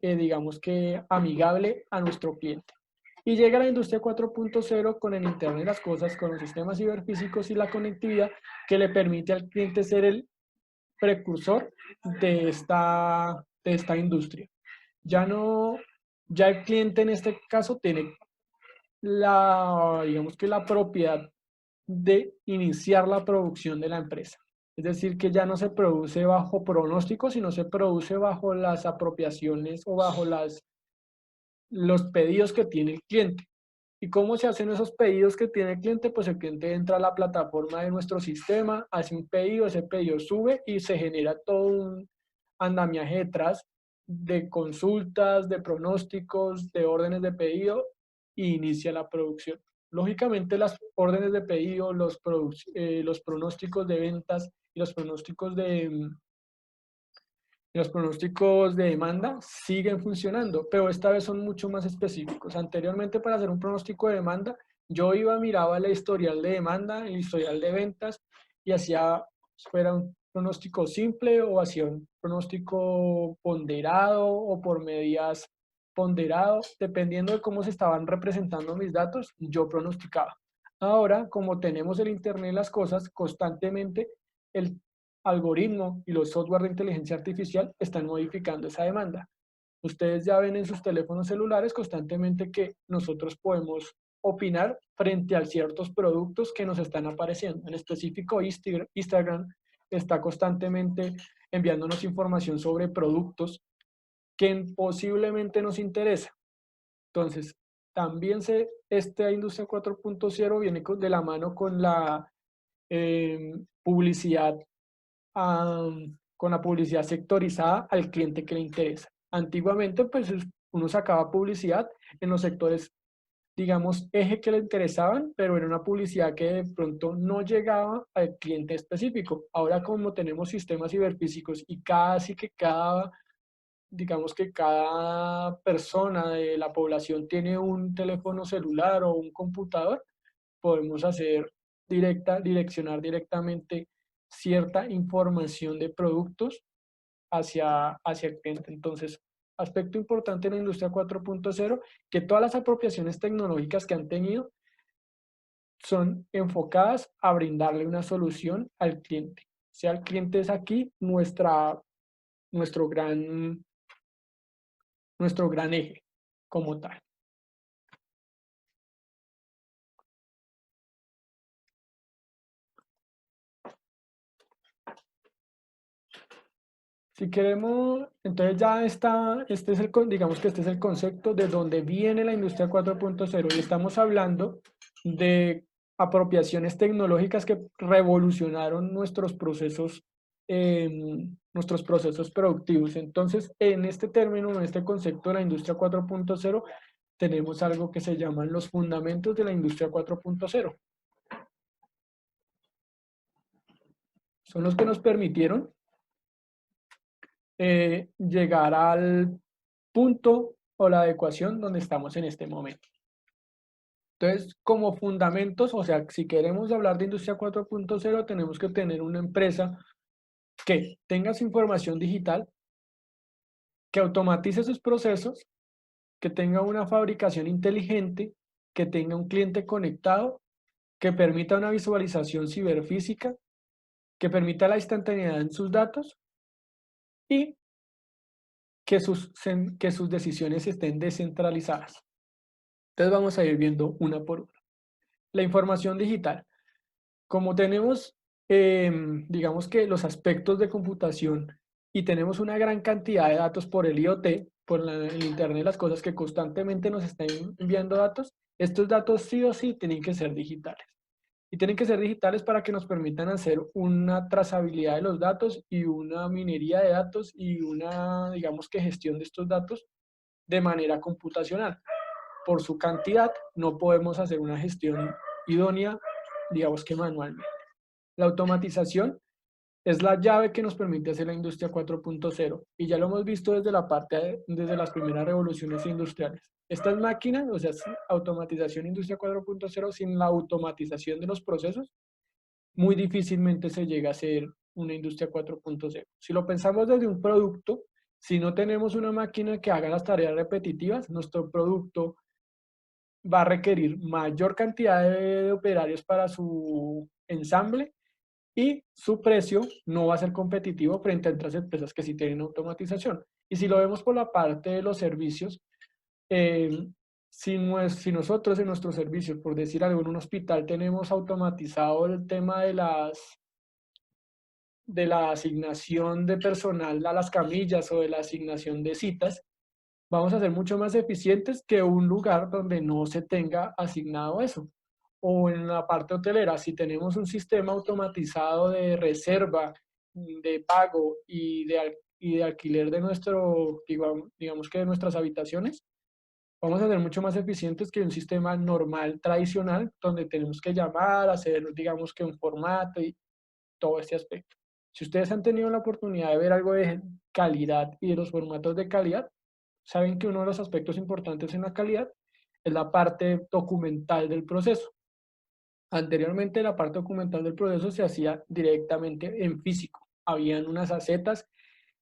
digamos que amigable a nuestro cliente. Y llega la industria 4.0 con el Internet de las cosas, con los sistemas ciberfísicos y la conectividad que le permite al cliente ser el precursor de esta industria. Ya el cliente en este caso tiene digamos que la propiedad de iniciar la producción de la empresa. Es decir, que ya no se produce bajo pronóstico, sino se produce bajo las apropiaciones o bajo los pedidos que tiene el cliente. ¿Y cómo se hacen esos pedidos que tiene el cliente? Pues el cliente entra a la plataforma de nuestro sistema, hace un pedido, ese pedido sube y se genera todo un andamiaje detrás de consultas, de pronósticos, de órdenes de pedido e inicia la producción. Lógicamente las órdenes de pedido, los pronósticos de ventas y los pronósticos de demanda siguen funcionando, pero esta vez son mucho más específicos. Anteriormente, para hacer un pronóstico de demanda, yo miraba el historial de demanda, el historial de ventas y hacía, fuera un pronóstico simple o hacía un pronóstico ponderado o por medias ponderado, dependiendo de cómo se estaban representando mis datos, yo pronosticaba. Ahora, como tenemos el Internet de las cosas, constantemente el algoritmo y los software de inteligencia artificial están modificando esa demanda. Ustedes ya ven en sus teléfonos celulares constantemente que nosotros podemos opinar frente a ciertos productos que nos están apareciendo. En específico, Instagram está constantemente enviándonos información sobre productos que posiblemente nos interesa. Entonces, también esta industria 4.0 viene de la mano con la publicidad con la publicidad sectorizada al cliente que le interesa. Antiguamente, pues uno sacaba publicidad en los sectores, digamos, eje que le interesaban, pero era una publicidad que de pronto no llegaba al cliente específico. Ahora, como tenemos sistemas ciberfísicos y casi que digamos que cada persona de la población tiene un teléfono celular o un computador, podemos direccionar directamente cierta información de productos hacia el cliente. Entonces, aspecto importante en la industria 4.0, que todas las apropiaciones tecnológicas que han tenido son enfocadas a brindarle una solución al cliente. O sea, el cliente es aquí nuestro gran eje como tal. Si queremos, entonces ya está, digamos que este es el concepto de donde viene la industria 4.0 y estamos hablando de apropiaciones tecnológicas que revolucionaron nuestros procesos productivos. Entonces, en este término, en este concepto de la industria 4.0, tenemos algo que se llaman los fundamentos de la industria 4.0. Son los que nos permitieron llegar al punto o la adecuación donde estamos en este momento. Entonces, como fundamentos, o sea, si queremos hablar de industria 4.0, tenemos que tener una empresa que tenga su información digital, que automatice sus procesos, que tenga una fabricación inteligente, que tenga un cliente conectado, que permita una visualización ciberfísica, que permita la instantaneidad en sus datos y que sus decisiones estén descentralizadas. Entonces vamos a ir viendo una por una. La información digital. Como tenemos, digamos que los aspectos de computación y tenemos una gran cantidad de datos por el IoT, por el Internet de las cosas que constantemente nos están enviando datos, estos datos sí o sí tienen que ser digitales. Y tienen que ser digitales para que nos permitan hacer una trazabilidad de los datos y una minería de datos y una, digamos que gestión de estos datos de manera computacional. Por su cantidad, no podemos hacer una gestión idónea, digamos que manualmente. La automatización es la llave que nos permite hacer la industria 4.0 y ya lo hemos visto desde las primeras revoluciones industriales. Estas máquinas, o sea, automatización industria 4.0, sin la automatización de los procesos, muy difícilmente se llega a ser una industria 4.0. Si lo pensamos desde un producto, si no tenemos una máquina que haga las tareas repetitivas, nuestro producto va a requerir mayor cantidad de operarios para su ensamble y su precio no va a ser competitivo frente a otras empresas que sí tienen automatización. Y si lo vemos por la parte de los servicios, si nosotros en nuestros servicios, por decir algo, en un hospital tenemos automatizado el tema de la asignación de personal a las camillas o de la asignación de citas, vamos a ser mucho más eficientes que un lugar donde no se tenga asignado eso. O en la parte hotelera, si tenemos un sistema automatizado de reserva, de pago y de alquiler de digamos que de nuestras habitaciones, vamos a ser mucho más eficientes que un sistema normal, tradicional, donde tenemos que llamar, hacer, digamos que un formato y todo este aspecto. Si ustedes han tenido la oportunidad de ver algo de calidad y de los formatos de calidad, saben que uno de los aspectos importantes en la calidad es la parte documental del proceso. Anteriormente la parte documental del proceso se hacía directamente en físico. Habían unas acetas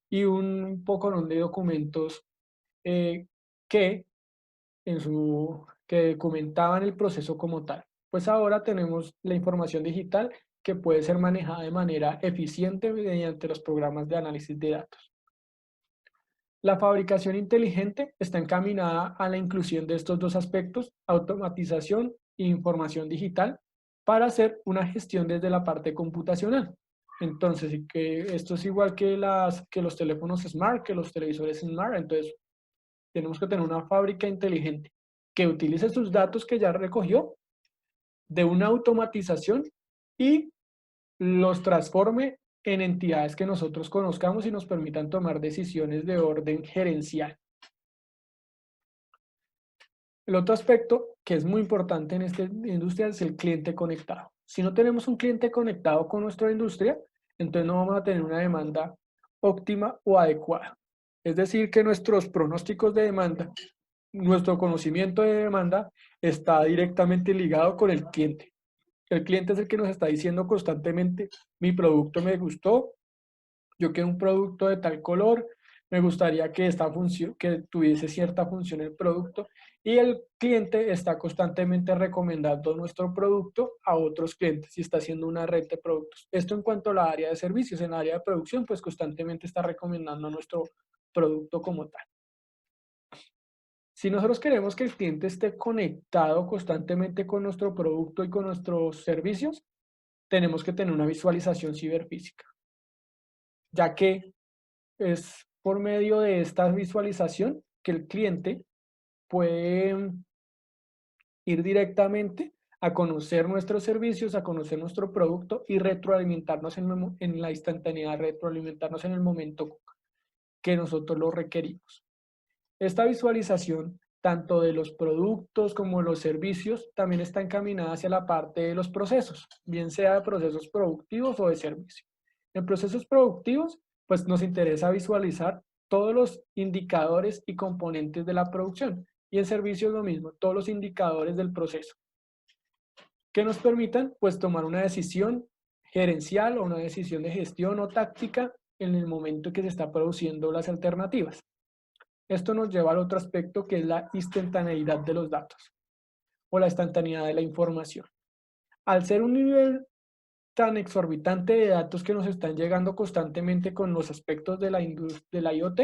y un poco de documentos que, que documentaban el proceso como tal. Pues ahora tenemos la información digital que puede ser manejada de manera eficiente mediante los programas de análisis de datos. La fabricación inteligente está encaminada a la inclusión de estos dos aspectos, automatización e información digital, para hacer una gestión desde la parte computacional. Entonces, que esto es igual que los teléfonos smart, que los televisores smart. Entonces, tenemos que tener una fábrica inteligente que utilice sus datos que ya recogió de una automatización y los transforme en entidades que nosotros conozcamos y nos permitan tomar decisiones de orden gerencial. El otro aspecto que es muy importante en esta industria es el cliente conectado. Si no tenemos un cliente conectado con nuestra industria, entonces no vamos a tener una demanda óptima o adecuada. Es decir, que nuestros pronósticos de demanda, nuestro conocimiento de demanda está directamente ligado con el cliente. El cliente es el que nos está diciendo constantemente, mi producto me gustó, yo quiero un producto de tal color, me gustaría que esta función, que tuviese cierta función el producto, y el cliente está constantemente recomendando nuestro producto a otros clientes y está haciendo una red de productos. Esto en cuanto a la área de servicios. En la área de producción, pues constantemente está recomendando nuestro producto como tal. Si nosotros queremos que el cliente esté conectado constantemente con nuestro producto y con nuestros servicios, tenemos que tener una visualización ciberfísica, ya que es por medio de esta visualización que el cliente puede ir directamente a conocer nuestros servicios, a conocer nuestro producto y retroalimentarnos en la instantaneidad, retroalimentarnos en el momento que nosotros lo requerimos. Esta visualización, tanto de los productos como los servicios, también está encaminada hacia la parte de los procesos, bien sea de procesos productivos o de servicio. En procesos productivos, pues nos interesa visualizar todos los indicadores y componentes de la producción. Y en servicios lo mismo, todos los indicadores del proceso, que nos permitan pues tomar una decisión gerencial o una decisión de gestión o táctica en el momento que se está produciendo las alternativas. Esto nos lleva al otro aspecto que es la instantaneidad de los datos o la instantaneidad de la información. Al ser un nivel tan exorbitante de datos que nos están llegando constantemente con los aspectos de la IoT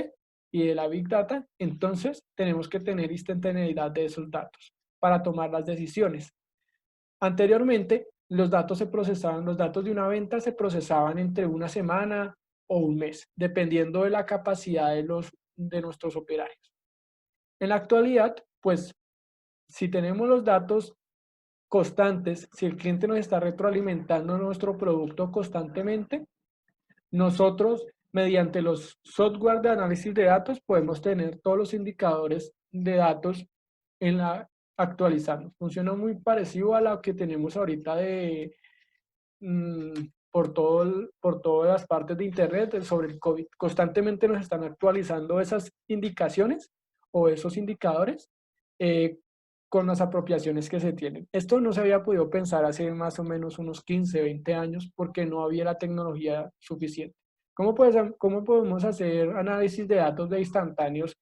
y de la Big Data, entonces tenemos que tener instantaneidad de esos datos para tomar las decisiones. Anteriormente, los datos de una venta se procesaban entre una semana o un mes, dependiendo de la capacidad de nuestros operarios. En la actualidad, pues, si tenemos los datos constantes, si el cliente nos está retroalimentando nuestro producto constantemente, nosotros, mediante los software de análisis de datos, podemos tener todos los indicadores de datos actualizando. Funciona muy parecido a lo que tenemos ahorita por todas las partes de Internet sobre el COVID. Constantemente nos están actualizando esas indicaciones o esos indicadores con las apropiaciones que se tienen. Esto no se había podido pensar hace más o menos unos 15, 20 años porque no había la tecnología suficiente. ¿Cómo podemos hacer análisis de datos de instantáneos?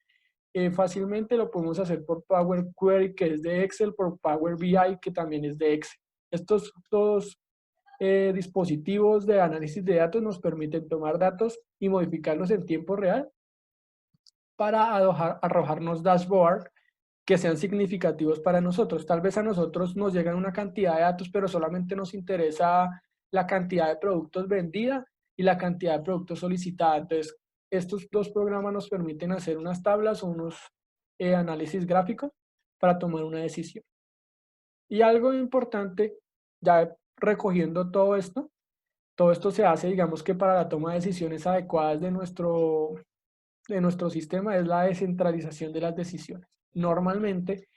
Fácilmente lo podemos hacer por Power Query, que es de Excel, por Power BI, que también es de Excel. Estos dos dispositivos de análisis de datos nos permiten tomar datos y modificarlos en tiempo real para arrojarnos dashboard que sean significativos para nosotros. Tal vez a nosotros nos llegan una cantidad de datos, pero solamente nos interesa la cantidad de productos vendida y la cantidad de productos solicitada. Entonces, estos dos programas nos permiten hacer unas tablas o unos análisis gráficos para tomar una decisión. Y algo importante, ya recogiendo todo esto se hace, digamos que para la toma de decisiones adecuadas de nuestro sistema es la descentralización de las decisiones. Normalmente,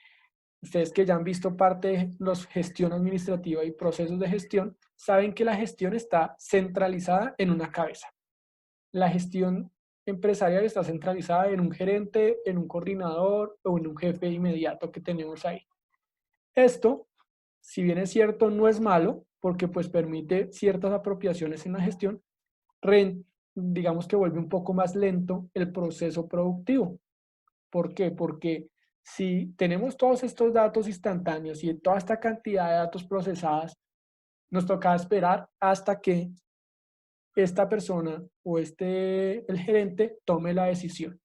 ustedes que ya han visto parte de los gestión administrativa y procesos de gestión, saben que la gestión está centralizada en una cabeza. La gestión empresarial está centralizada en un gerente, en un coordinador o en un jefe inmediato que tenemos ahí. Esto, si bien es cierto, no es malo, porque pues permite ciertas apropiaciones en la gestión, digamos que vuelve un poco más lento el proceso productivo. ¿Por qué? Porque si tenemos todos estos datos instantáneos y toda esta cantidad de datos procesadas, nos toca esperar hasta que esta persona o el gerente tome la decisión.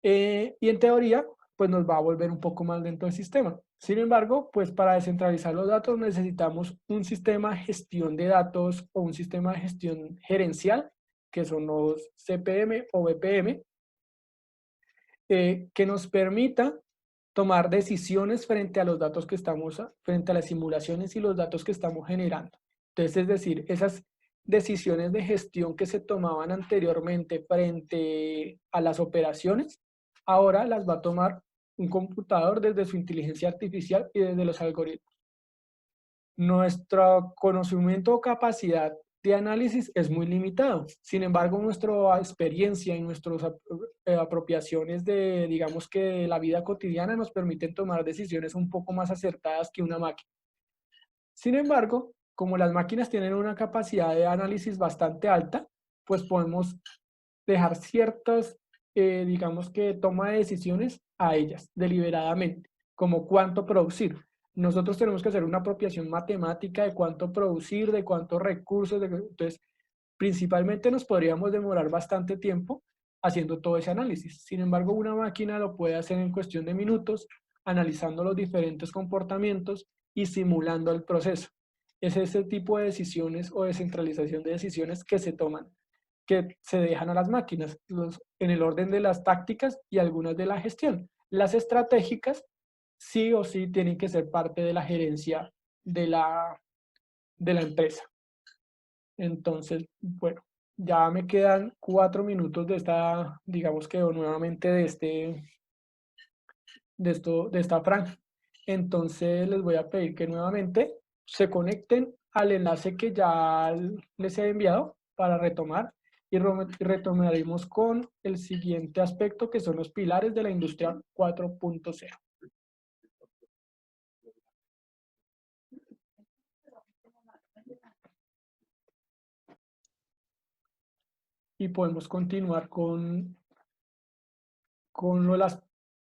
Y en teoría, pues nos va a volver un poco más lento el sistema. Sin embargo, pues para descentralizar los datos necesitamos un sistema de gestión de datos o un sistema de gestión gerencial, que son los CPM o BPM, que nos permita tomar decisiones frente a los datos que frente a las simulaciones y los datos que estamos generando. Entonces, es decir, decisiones de gestión que se tomaban anteriormente frente a las operaciones, ahora las va a tomar un computador desde su inteligencia artificial y desde los algoritmos. Nuestro conocimiento o capacidad de análisis es muy limitado. Sin embargo, nuestra experiencia y nuestras apropiaciones de, digamos que de la vida cotidiana nos permiten tomar decisiones un poco más acertadas que una máquina. Sin embargo, como las máquinas tienen una capacidad de análisis bastante alta, pues podemos dejar ciertas, digamos que toma de decisiones a ellas deliberadamente, como cuánto producir. Nosotros tenemos que hacer una apropiación matemática de cuánto producir, de cuántos recursos, entonces principalmente nos podríamos demorar bastante tiempo haciendo todo ese análisis. Sin embargo, una máquina lo puede hacer en cuestión de minutos, analizando los diferentes comportamientos y simulando el proceso. Es ese tipo de decisiones o descentralización de decisiones que se toman, que se dejan a las máquinas, en el orden de las tácticas y algunas de la gestión. Las estratégicas sí o sí tienen que ser parte de la gerencia de la empresa. Entonces, bueno, ya me quedan 4 minutos de esta, digamos que nuevamente de esta franja. Entonces les voy a pedir que nuevamente se conecten al enlace que ya les he enviado para retomar y retomaremos con el siguiente aspecto que son los pilares de la industria 4.0. Y podemos continuar con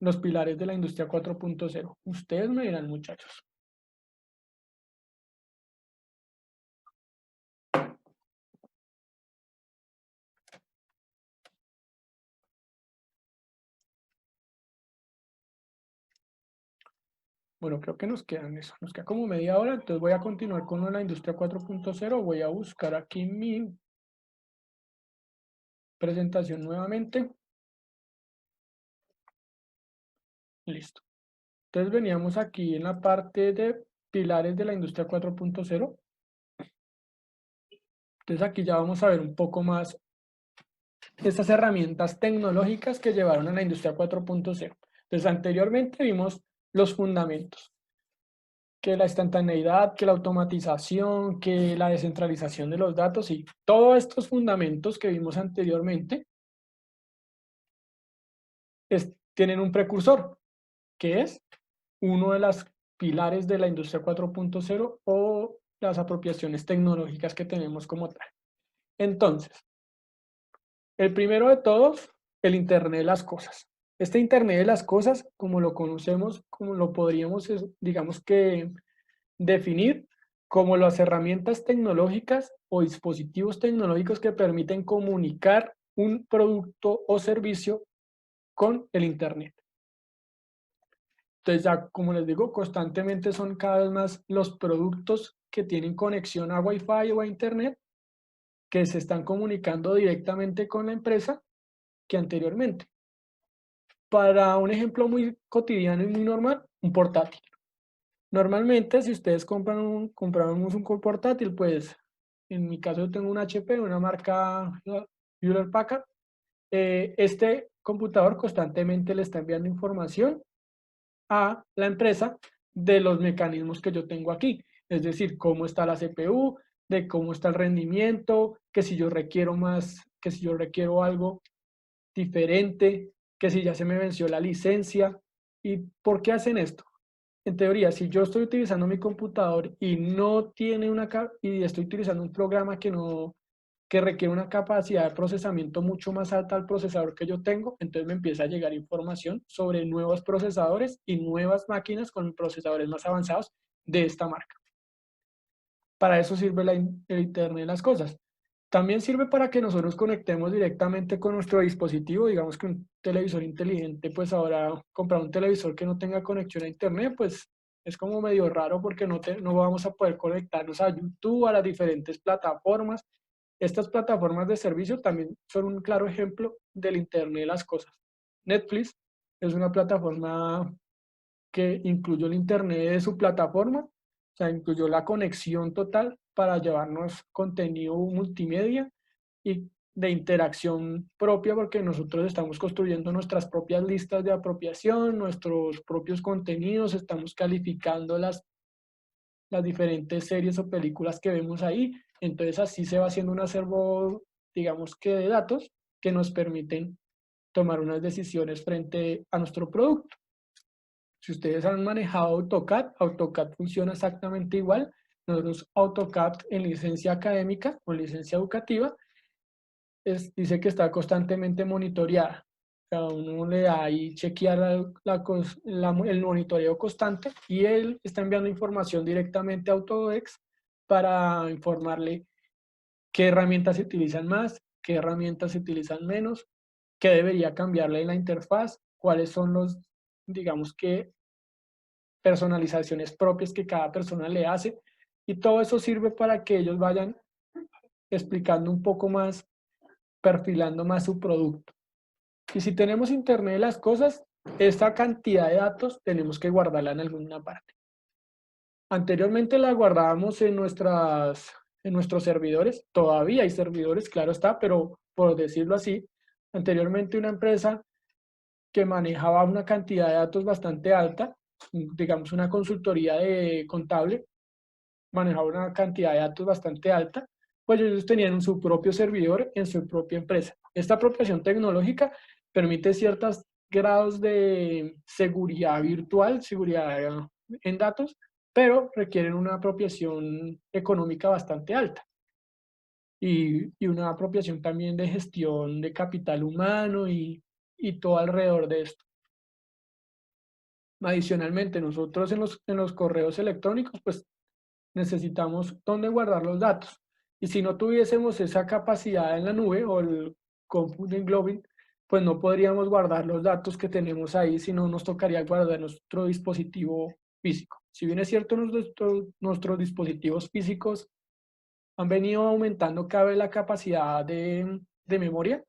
los pilares de la industria 4.0. Ustedes me dirán, muchachos. Bueno, creo que nos quedan eso. Nos queda como media hora, entonces voy a continuar con la industria 4.0. Voy a buscar aquí mi presentación nuevamente. Listo. Entonces veníamos aquí en la parte de pilares de la industria 4.0. Entonces aquí ya vamos a ver un poco más estas herramientas tecnológicas que llevaron a la industria 4.0. Entonces anteriormente vimos los fundamentos, que la instantaneidad, que la automatización, que la descentralización de los datos y todos estos fundamentos que vimos anteriormente tienen un precursor, que es uno de los pilares de la industria 4.0 o las apropiaciones tecnológicas que tenemos como tal. Entonces, el primero de todos, el Internet de las cosas. Este Internet de las cosas, como lo conocemos, como lo podríamos, digamos que, definir como las herramientas tecnológicas o dispositivos tecnológicos que permiten comunicar un producto o servicio con el Internet. Entonces, ya como les digo, constantemente son cada vez más los productos que tienen conexión a Wi-Fi o a Internet que se están comunicando directamente con la empresa que anteriormente. Para un ejemplo muy cotidiano y muy normal, un portátil. Normalmente, si ustedes compramos un portátil, pues en mi caso yo tengo un HP, una marca Hewlett Packard. Este computador constantemente le está enviando información a la empresa de los mecanismos que yo tengo aquí. Es decir, cómo está la CPU, de cómo está el rendimiento, que si yo requiero más, que si yo requiero algo diferente, que si ya se me venció la licencia. ¿Y por qué hacen esto? En teoría, si yo estoy utilizando mi computador y no tiene y estoy utilizando un programa que requiere una capacidad de procesamiento mucho más alta al procesador que yo tengo, entonces me empieza a llegar información sobre nuevos procesadores y nuevas máquinas con procesadores más avanzados de esta marca. Para eso sirve el Internet de las cosas. También sirve para que nosotros conectemos directamente con nuestro dispositivo. Digamos que un televisor inteligente, pues ahora comprar un televisor que no tenga conexión a Internet, pues es como medio raro porque no vamos a poder conectarnos a YouTube, a las diferentes plataformas. Estas plataformas de servicio también son un claro ejemplo del Internet de las cosas. Netflix es una plataforma que incluyó el Internet de su plataforma, o sea, incluyó la conexión total para llevarnos contenido multimedia y de interacción propia, porque nosotros estamos construyendo nuestras propias listas de apropiación, nuestros propios contenidos, estamos calificando las diferentes series o películas que vemos ahí. Entonces así se va haciendo un acervo, digamos que de datos que nos permiten tomar unas decisiones frente a nuestro producto. Si ustedes han manejado AutoCAD, AutoCAD funciona exactamente igual. Nosotros AutoCAD en licencia académica o licencia educativa dice que está constantemente monitoreada. Cada uno le da ahí chequear el monitoreo constante y él está enviando información directamente a Autodesk para informarle qué herramientas se utilizan más, qué herramientas se utilizan menos, qué debería cambiarle en la interfaz, cuáles son los, digamos que, personalizaciones propias que cada persona le hace. Y todo eso sirve para que ellos vayan explicando un poco más, perfilando más su producto. Y si tenemos Internet de las cosas, esta cantidad de datos tenemos que guardarla en alguna parte. Anteriormente la guardábamos en nuestros servidores. Todavía hay servidores, claro está, pero por decirlo así, anteriormente una empresa que manejaba una cantidad de datos bastante alta, digamos una consultoría de contable, manejaba una cantidad de datos bastante alta, pues ellos tenían su propio servidor en su propia empresa. Esta apropiación tecnológica permite ciertos grados de seguridad virtual, seguridad en datos, pero requieren una apropiación económica bastante alta y una apropiación también de gestión de capital humano y todo alrededor de esto. Adicionalmente, nosotros en los correos electrónicos, pues necesitamos dónde guardar los datos. Y si no tuviésemos esa capacidad en la nube o el computing globing, pues no podríamos guardar los datos que tenemos ahí, sino nos tocaría guardar nuestro dispositivo físico. Si bien es cierto, nuestros dispositivos físicos han venido aumentando cada vez la capacidad de memoria,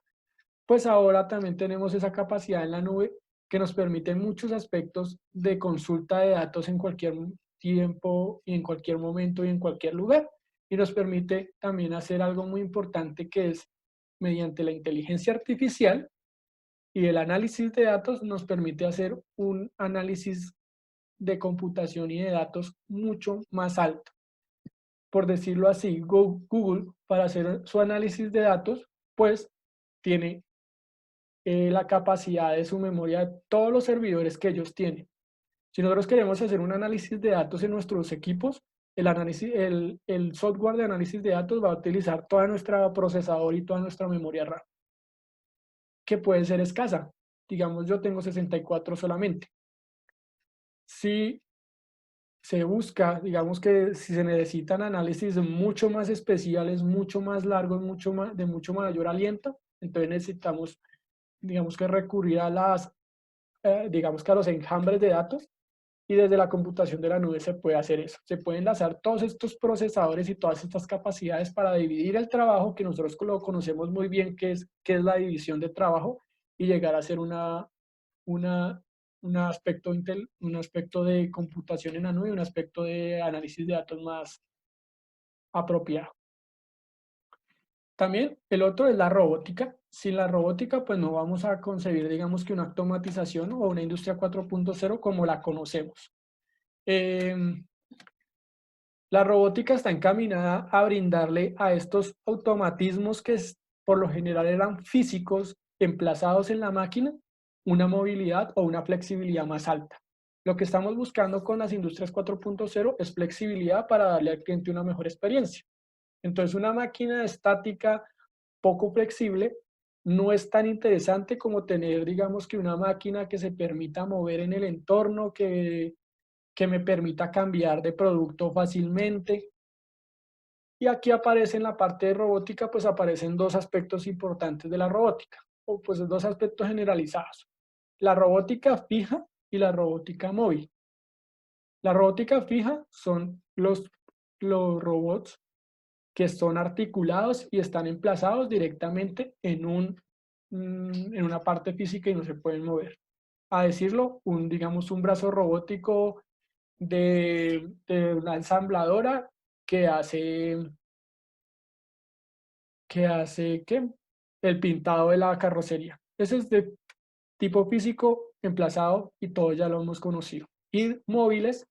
pues ahora también tenemos esa capacidad en la nube que nos permite muchos aspectos de consulta de datos en cualquier tiempo y en cualquier momento y en cualquier lugar. Y nos permite también hacer algo muy importante que es mediante la inteligencia artificial y el análisis de datos nos permite hacer un análisis de computación y de datos mucho más alto. Por decirlo así, Google para hacer su análisis de datos, pues tiene la capacidad de su memoria de todos los servidores que ellos tienen. Si nosotros queremos hacer un análisis de datos en nuestros equipos, el software de análisis de datos va a utilizar toda nuestra procesador y toda nuestra memoria RAM, que puede ser escasa. Digamos, yo tengo 64 solamente. Si se busca, digamos que si se necesitan análisis mucho más especiales, mucho más largos, de mucho mayor aliento, entonces necesitamos, digamos que recurrir a digamos que a los enjambres de datos, y desde la computación de la nube se puede hacer eso. Se pueden enlazar todos estos procesadores y todas estas capacidades para dividir el trabajo, que nosotros lo conocemos muy bien, que es la división de trabajo, y llegar a ser un aspecto de computación en la nube, un aspecto de análisis de datos más apropiado. También el otro es la robótica. Sin la robótica, pues no vamos a concebir, digamos que una automatización o una industria 4.0 como la conocemos. La robótica está encaminada a brindarle a estos automatismos que por lo general eran físicos, emplazados en la máquina, una movilidad o una flexibilidad más alta. Lo que estamos buscando con las industrias 4.0 es flexibilidad para darle al cliente una mejor experiencia. Entonces, una máquina estática poco flexible no es tan interesante como tener, digamos que una máquina que se permita mover en el entorno, que me permita cambiar de producto fácilmente. Y aquí aparece en la parte de robótica, pues aparecen dos aspectos importantes de la robótica, o pues dos aspectos generalizados. La robótica fija y la robótica móvil. La robótica fija son los robots que son articulados y están emplazados directamente en una parte física y no se pueden mover. A decirlo, digamos un brazo robótico de una ensambladora que hace ¿qué? El pintado de la carrocería. Ese es de tipo físico, emplazado, y todos ya lo hemos conocido. Y móviles,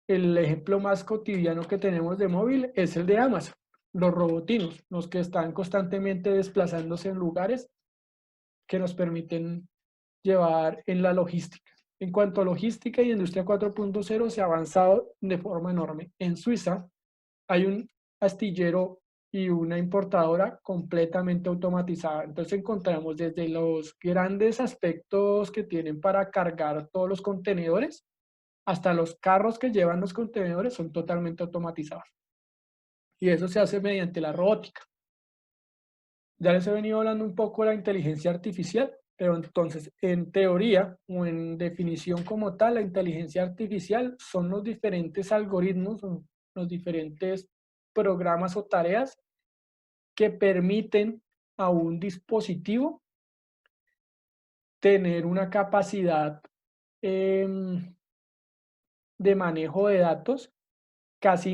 el ejemplo más cotidiano que tenemos de móvil es el de Amazon, los robotinos, los que están constantemente desplazándose en lugares que nos permiten llevar en la logística. En cuanto a logística y industria 4.0 se ha avanzado de forma enorme. En Suiza hay un astillero y una importadora completamente automatizada. Entonces encontramos desde los grandes aspectos que tienen para cargar todos los contenedores hasta los carros que llevan los contenedores son totalmente automatizados. Y eso se hace mediante la robótica. Ya les he venido hablando un poco de la inteligencia artificial, pero entonces, en teoría o en definición como tal, la inteligencia artificial son los diferentes algoritmos, son los diferentes programas o tareas que permiten a un dispositivo tener una capacidad de manejo de datos casi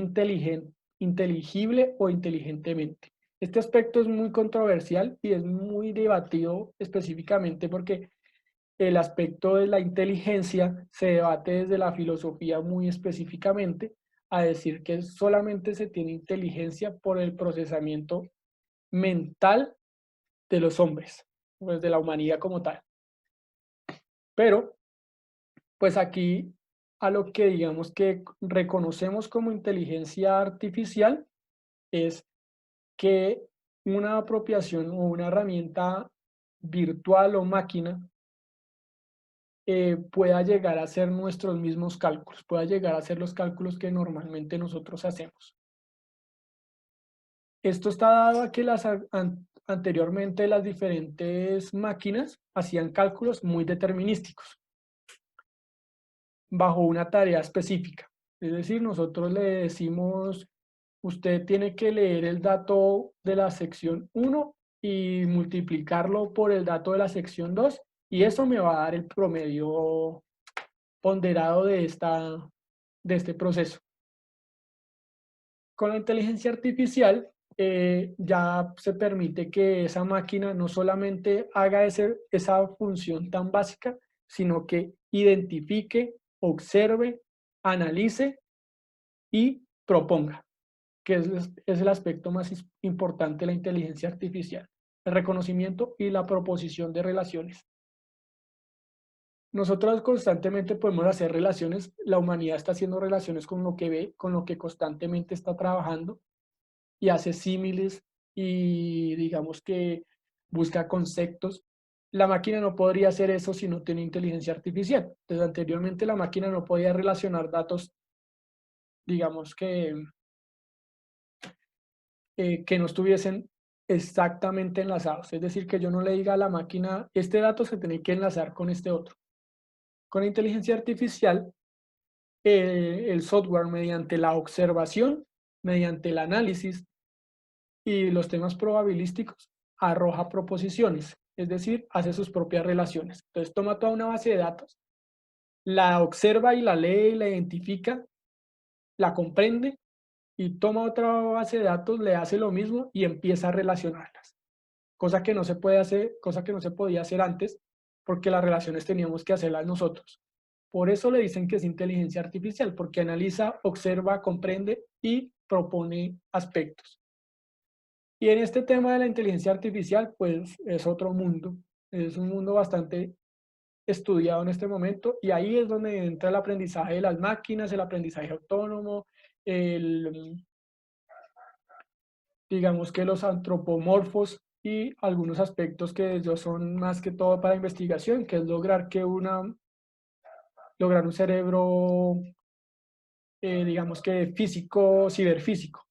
inteligible o inteligentemente. Este aspecto es muy controversial y es muy debatido específicamente porque el aspecto de la inteligencia se debate desde la filosofía muy específicamente a decir que solamente se tiene inteligencia por el procesamiento mental de los hombres, pues de la humanidad como tal. Pero, pues aquí a lo que digamos que reconocemos como inteligencia artificial es que una apropiación o una herramienta virtual o máquina pueda llegar a hacer nuestros mismos cálculos, pueda llegar a hacer los cálculos que normalmente nosotros hacemos. Esto está dado a que anteriormente las diferentes máquinas hacían cálculos muy determinísticos bajo una tarea específica. Es decir, nosotros le decimos, usted tiene que leer el dato de la sección 1 y multiplicarlo por el dato de la sección 2 y eso me va a dar el promedio ponderado de este proceso. Con la inteligencia artificial ya se permite que esa máquina no solamente haga esa función tan básica, sino que identifique, observe, analice y proponga, que es el aspecto más importante de la inteligencia artificial, el reconocimiento y la proposición de relaciones. Nosotros constantemente podemos hacer relaciones, la humanidad está haciendo relaciones con lo que ve, con lo que constantemente está trabajando y hace símiles y digamos que busca conceptos. La máquina no podría hacer eso si no tiene inteligencia artificial. Entonces, anteriormente la máquina no podía relacionar datos, digamos que no estuviesen exactamente enlazados. Es decir, que yo no le diga a la máquina, este dato se tiene que enlazar con este otro. Con inteligencia artificial, el software mediante la observación, mediante el análisis y los temas probabilísticos, arroja proposiciones, es decir, hace sus propias relaciones. Entonces toma toda una base de datos, la observa y la lee y la identifica, la comprende y toma otra base de datos, le hace lo mismo y empieza a relacionarlas. Cosa que no se puede hacer, cosa que no se podía hacer antes, porque las relaciones teníamos que hacerlas nosotros. Por eso le dicen que es inteligencia artificial, porque analiza, observa, comprende y propone aspectos. Y en este tema de la inteligencia artificial, pues es otro mundo, es un mundo bastante estudiado en este momento y ahí es donde entra el aprendizaje de las máquinas, el aprendizaje autónomo, digamos que los antropomorfos y algunos aspectos que ellos son más que todo para investigación, que es lograr un cerebro, digamos que físico, ciberfísico,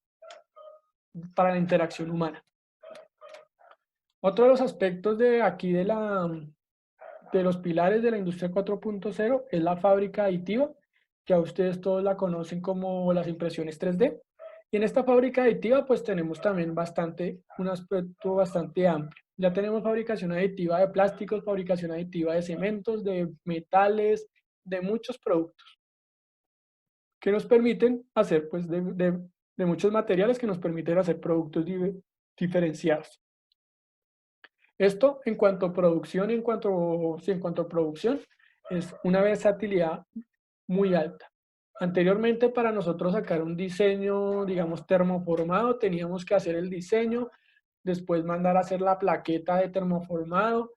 para la interacción humana. Otro de los aspectos de aquí de los pilares de la industria 4.0 es la fábrica aditiva, que a ustedes todos la conocen como las impresiones 3D. Y en esta fábrica aditiva pues tenemos también un aspecto bastante amplio. Ya tenemos fabricación aditiva de plásticos, fabricación aditiva de cementos, de metales, de muchos productos que nos permiten hacer pues de de muchos materiales que nos permiten hacer productos diferenciados. Esto en cuanto a producción, sí, en cuanto a producción, es una versatilidad muy alta. Anteriormente, para nosotros sacar un diseño, digamos, termoformado, teníamos que hacer el diseño, después mandar a hacer la plaqueta de termoformado,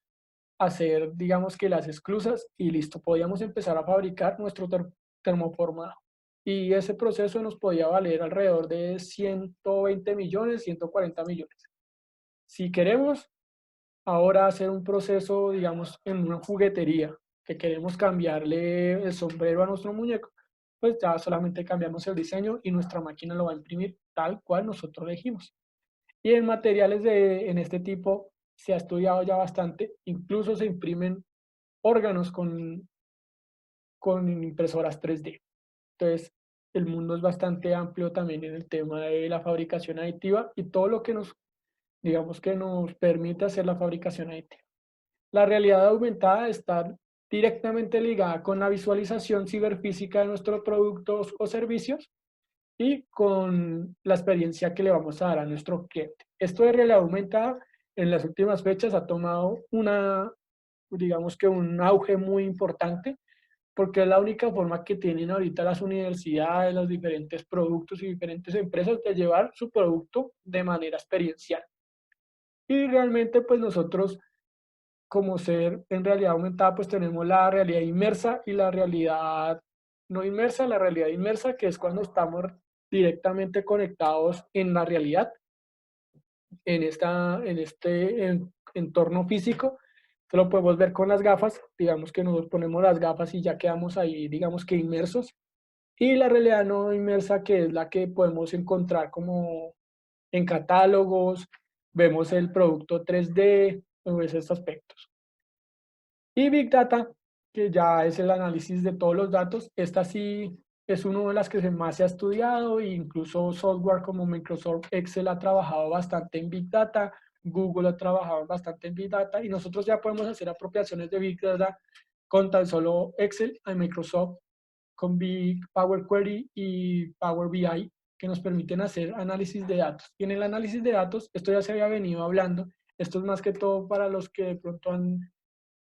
hacer, digamos, que las esclusas y listo, podíamos empezar a fabricar nuestro termoformado. Y ese proceso nos podía valer alrededor de 120 millones, 140 millones. Si queremos ahora hacer un proceso, digamos, en una juguetería, que queremos cambiarle el sombrero a nuestro muñeco, pues ya solamente cambiamos el diseño y nuestra máquina lo va a imprimir tal cual nosotros elegimos. Y en materiales en este tipo se ha estudiado ya bastante, incluso se imprimen órganos con impresoras 3D. Entonces, el mundo es bastante amplio también en el tema de la fabricación aditiva y todo lo que nos, digamos, que nos permite hacer la fabricación aditiva. La realidad aumentada está directamente ligada con la visualización ciberfísica de nuestros productos o servicios y con la experiencia que le vamos a dar a nuestro cliente. Esto de realidad aumentada en las últimas fechas ha tomado digamos que un auge muy importante porque es la única forma que tienen ahorita las universidades, los diferentes productos y diferentes empresas de llevar su producto de manera experiencial. Y realmente pues nosotros como ser en realidad aumentada pues tenemos la realidad inmersa y la realidad no inmersa, la realidad inmersa que es cuando estamos directamente conectados en la realidad, en este entorno físico. Esto lo podemos ver con las gafas, digamos que nos ponemos las gafas y ya quedamos ahí, digamos que inmersos. Y la realidad no inmersa, que es la que podemos encontrar como en catálogos, vemos el producto 3D, o esos aspectos. Y Big Data, que ya es el análisis de todos los datos, esta sí es una de las que más se ha estudiado, e incluso software como Microsoft Excel ha trabajado bastante en Big Data, Google ha trabajado bastante en Big Data, y nosotros ya podemos hacer apropiaciones de Big Data con tan solo Excel a Microsoft, con Big Power Query y Power BI, que nos permiten hacer análisis de datos. Y en el análisis de datos, esto ya se había venido hablando, esto es más que todo para los que de pronto han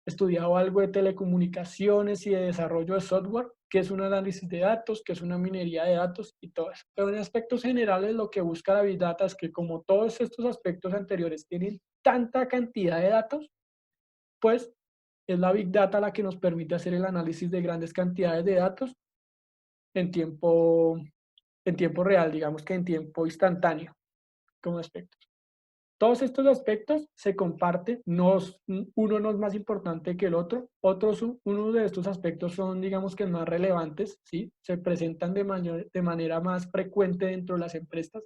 estudiado algo de telecomunicaciones y de desarrollo de software, que es un análisis de datos, que es una minería de datos y todo eso. Pero en aspectos generales lo que busca la Big Data es que como todos estos aspectos anteriores tienen tanta cantidad de datos, pues es la Big Data la que nos permite hacer el análisis de grandes cantidades de datos en tiempo real, digamos que en tiempo instantáneo como aspecto. Todos estos aspectos se comparten, uno no es más importante que el otro, uno de estos aspectos son, digamos que más relevantes, ¿sí? Se presentan de manera más frecuente dentro de las empresas,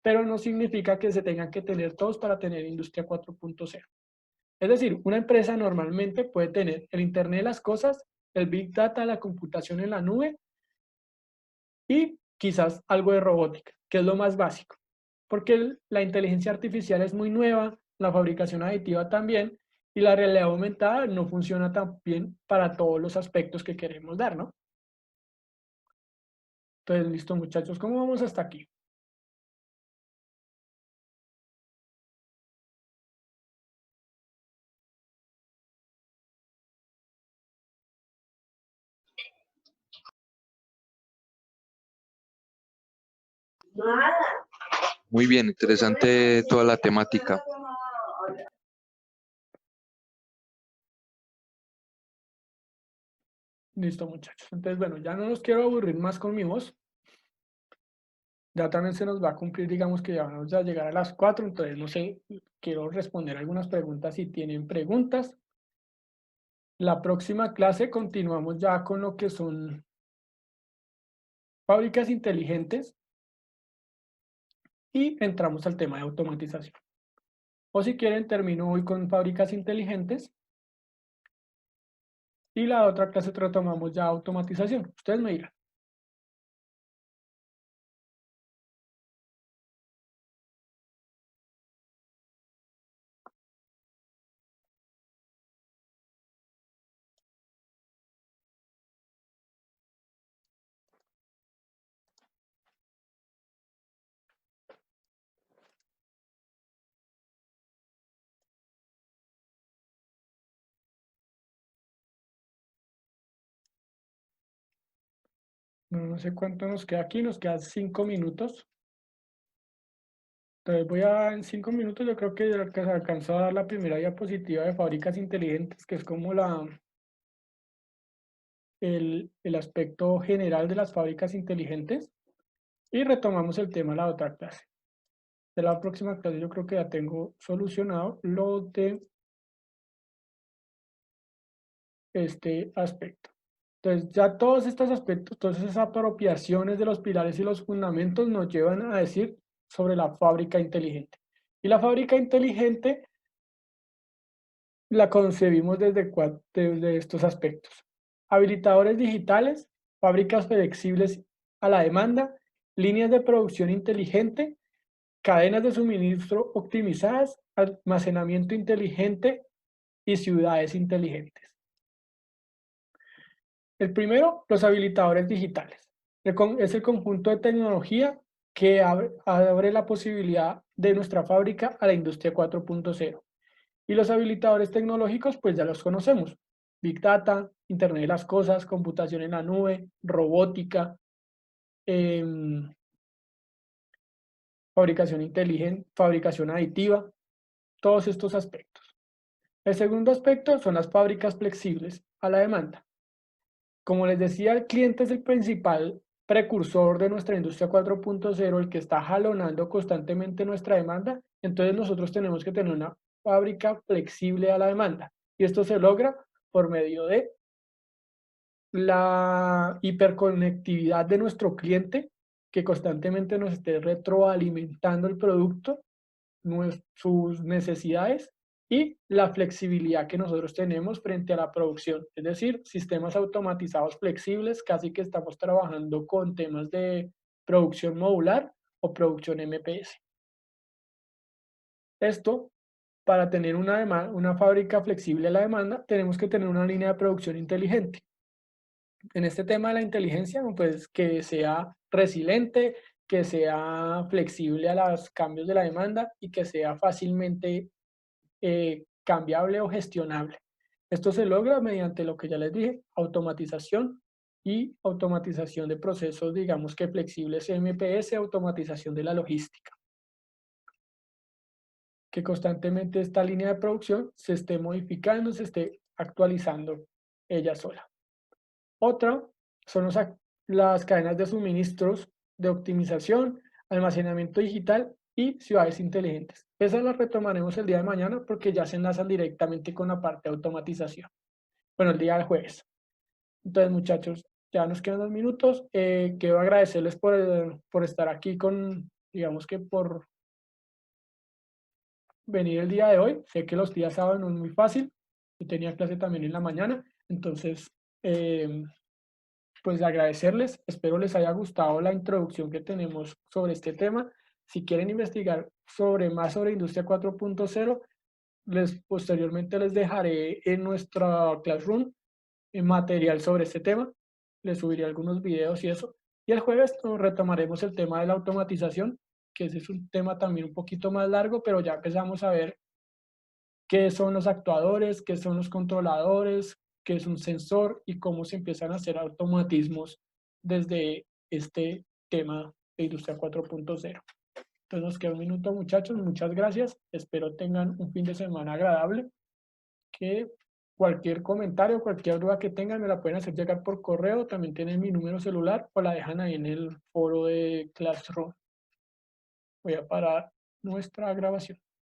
pero no significa que se tengan que tener todos para tener Industria 4.0. Es decir, una empresa normalmente puede tener el Internet de las cosas, el Big Data, la computación en la nube y quizás algo de robótica, que es lo más básico, porque la inteligencia artificial es muy nueva, la fabricación aditiva también, y la realidad aumentada no funciona tan bien para todos los aspectos que queremos dar, ¿no? Entonces, listo, muchachos, ¿cómo vamos hasta aquí? Muy bien, interesante toda la temática. Listo, muchachos. Entonces, bueno, ya no los quiero aburrir más con mi voz. Ya también se nos va a cumplir, digamos que ya vamos a llegar a las 4, entonces no sé, quiero responder algunas preguntas si tienen preguntas. La próxima clase continuamos ya con lo que son fábricas inteligentes y entramos al tema de automatización. O si quieren, termino hoy con fábricas inteligentes y la otra clase retomamos ya automatización. Ustedes me dirán. No sé cuánto nos queda aquí, nos quedan 5 minutos. Entonces en 5 minutos yo creo que se alcanzó a dar la primera diapositiva de fábricas inteligentes, que es como el aspecto general de las fábricas inteligentes. Y retomamos el tema de la otra clase. De la próxima clase yo creo que ya tengo solucionado lo de este aspecto. Entonces ya todos estos aspectos, todas esas apropiaciones de los pilares y los fundamentos nos llevan a decir sobre la fábrica inteligente. Y la fábrica inteligente la concebimos desde estos aspectos. Habilitadores digitales, fábricas flexibles a la demanda, líneas de producción inteligente, cadenas de suministro optimizadas, almacenamiento inteligente y ciudades inteligentes. El primero, los habilitadores digitales. Es el conjunto de tecnología que abre la posibilidad de nuestra fábrica a la industria 4.0. Y los habilitadores tecnológicos, pues ya los conocemos. Big Data, Internet de las Cosas, computación en la nube, robótica, fabricación inteligente, fabricación aditiva, todos estos aspectos. El segundo aspecto son las fábricas flexibles a la demanda. Como les decía, el cliente es el principal precursor de nuestra industria 4.0, el que está jalonando constantemente nuestra demanda. Entonces nosotros tenemos que tener una fábrica flexible a la demanda. Y esto se logra por medio de la hiperconectividad de nuestro cliente, que constantemente nos esté retroalimentando el producto, sus necesidades y la flexibilidad que nosotros tenemos frente a la producción. Es decir, sistemas automatizados flexibles, casi que estamos trabajando con temas de producción modular o producción MPS. Esto, para tener una fábrica flexible a la demanda, tenemos que tener una línea de producción inteligente. En este tema de la inteligencia, pues que sea resiliente, que sea flexible a los cambios de la demanda y que sea fácilmente cambiable o gestionable. Esto se logra mediante lo que ya les dije, automatización y automatización de procesos, digamos que flexibles MPS, automatización de la logística. Que constantemente esta línea de producción se esté modificando, se esté actualizando ella sola. Otra son las cadenas de suministros de optimización, almacenamiento digital y ciudades inteligentes. Esas las retomaremos el día de mañana porque ya se enlazan directamente con la parte de automatización. Bueno, el día del jueves. Entonces, muchachos, ya nos quedan 2 minutos. Quiero agradecerles por estar aquí digamos que por venir el día de hoy. Sé que los días sábados no es muy fácil. Yo tenía clase también en la mañana. Entonces, pues agradecerles. Espero les haya gustado la introducción que tenemos sobre este tema. Si quieren investigar más sobre Industria 4.0, posteriormente les dejaré en nuestra Classroom material sobre este tema. Les subiré algunos videos y eso. Y el jueves retomaremos el tema de la automatización, que ese es un tema también un poquito más largo, pero ya empezamos a ver qué son los actuadores, qué son los controladores, qué es un sensor y cómo se empiezan a hacer automatismos desde este tema de Industria 4.0. Entonces nos queda un minuto, muchachos. Muchas gracias. Espero tengan un fin de semana agradable. Que cualquier comentario, cualquier duda que tengan, me la pueden hacer llegar por correo. También tienen mi número celular o la dejan ahí en el foro de Classroom. Voy a parar nuestra grabación.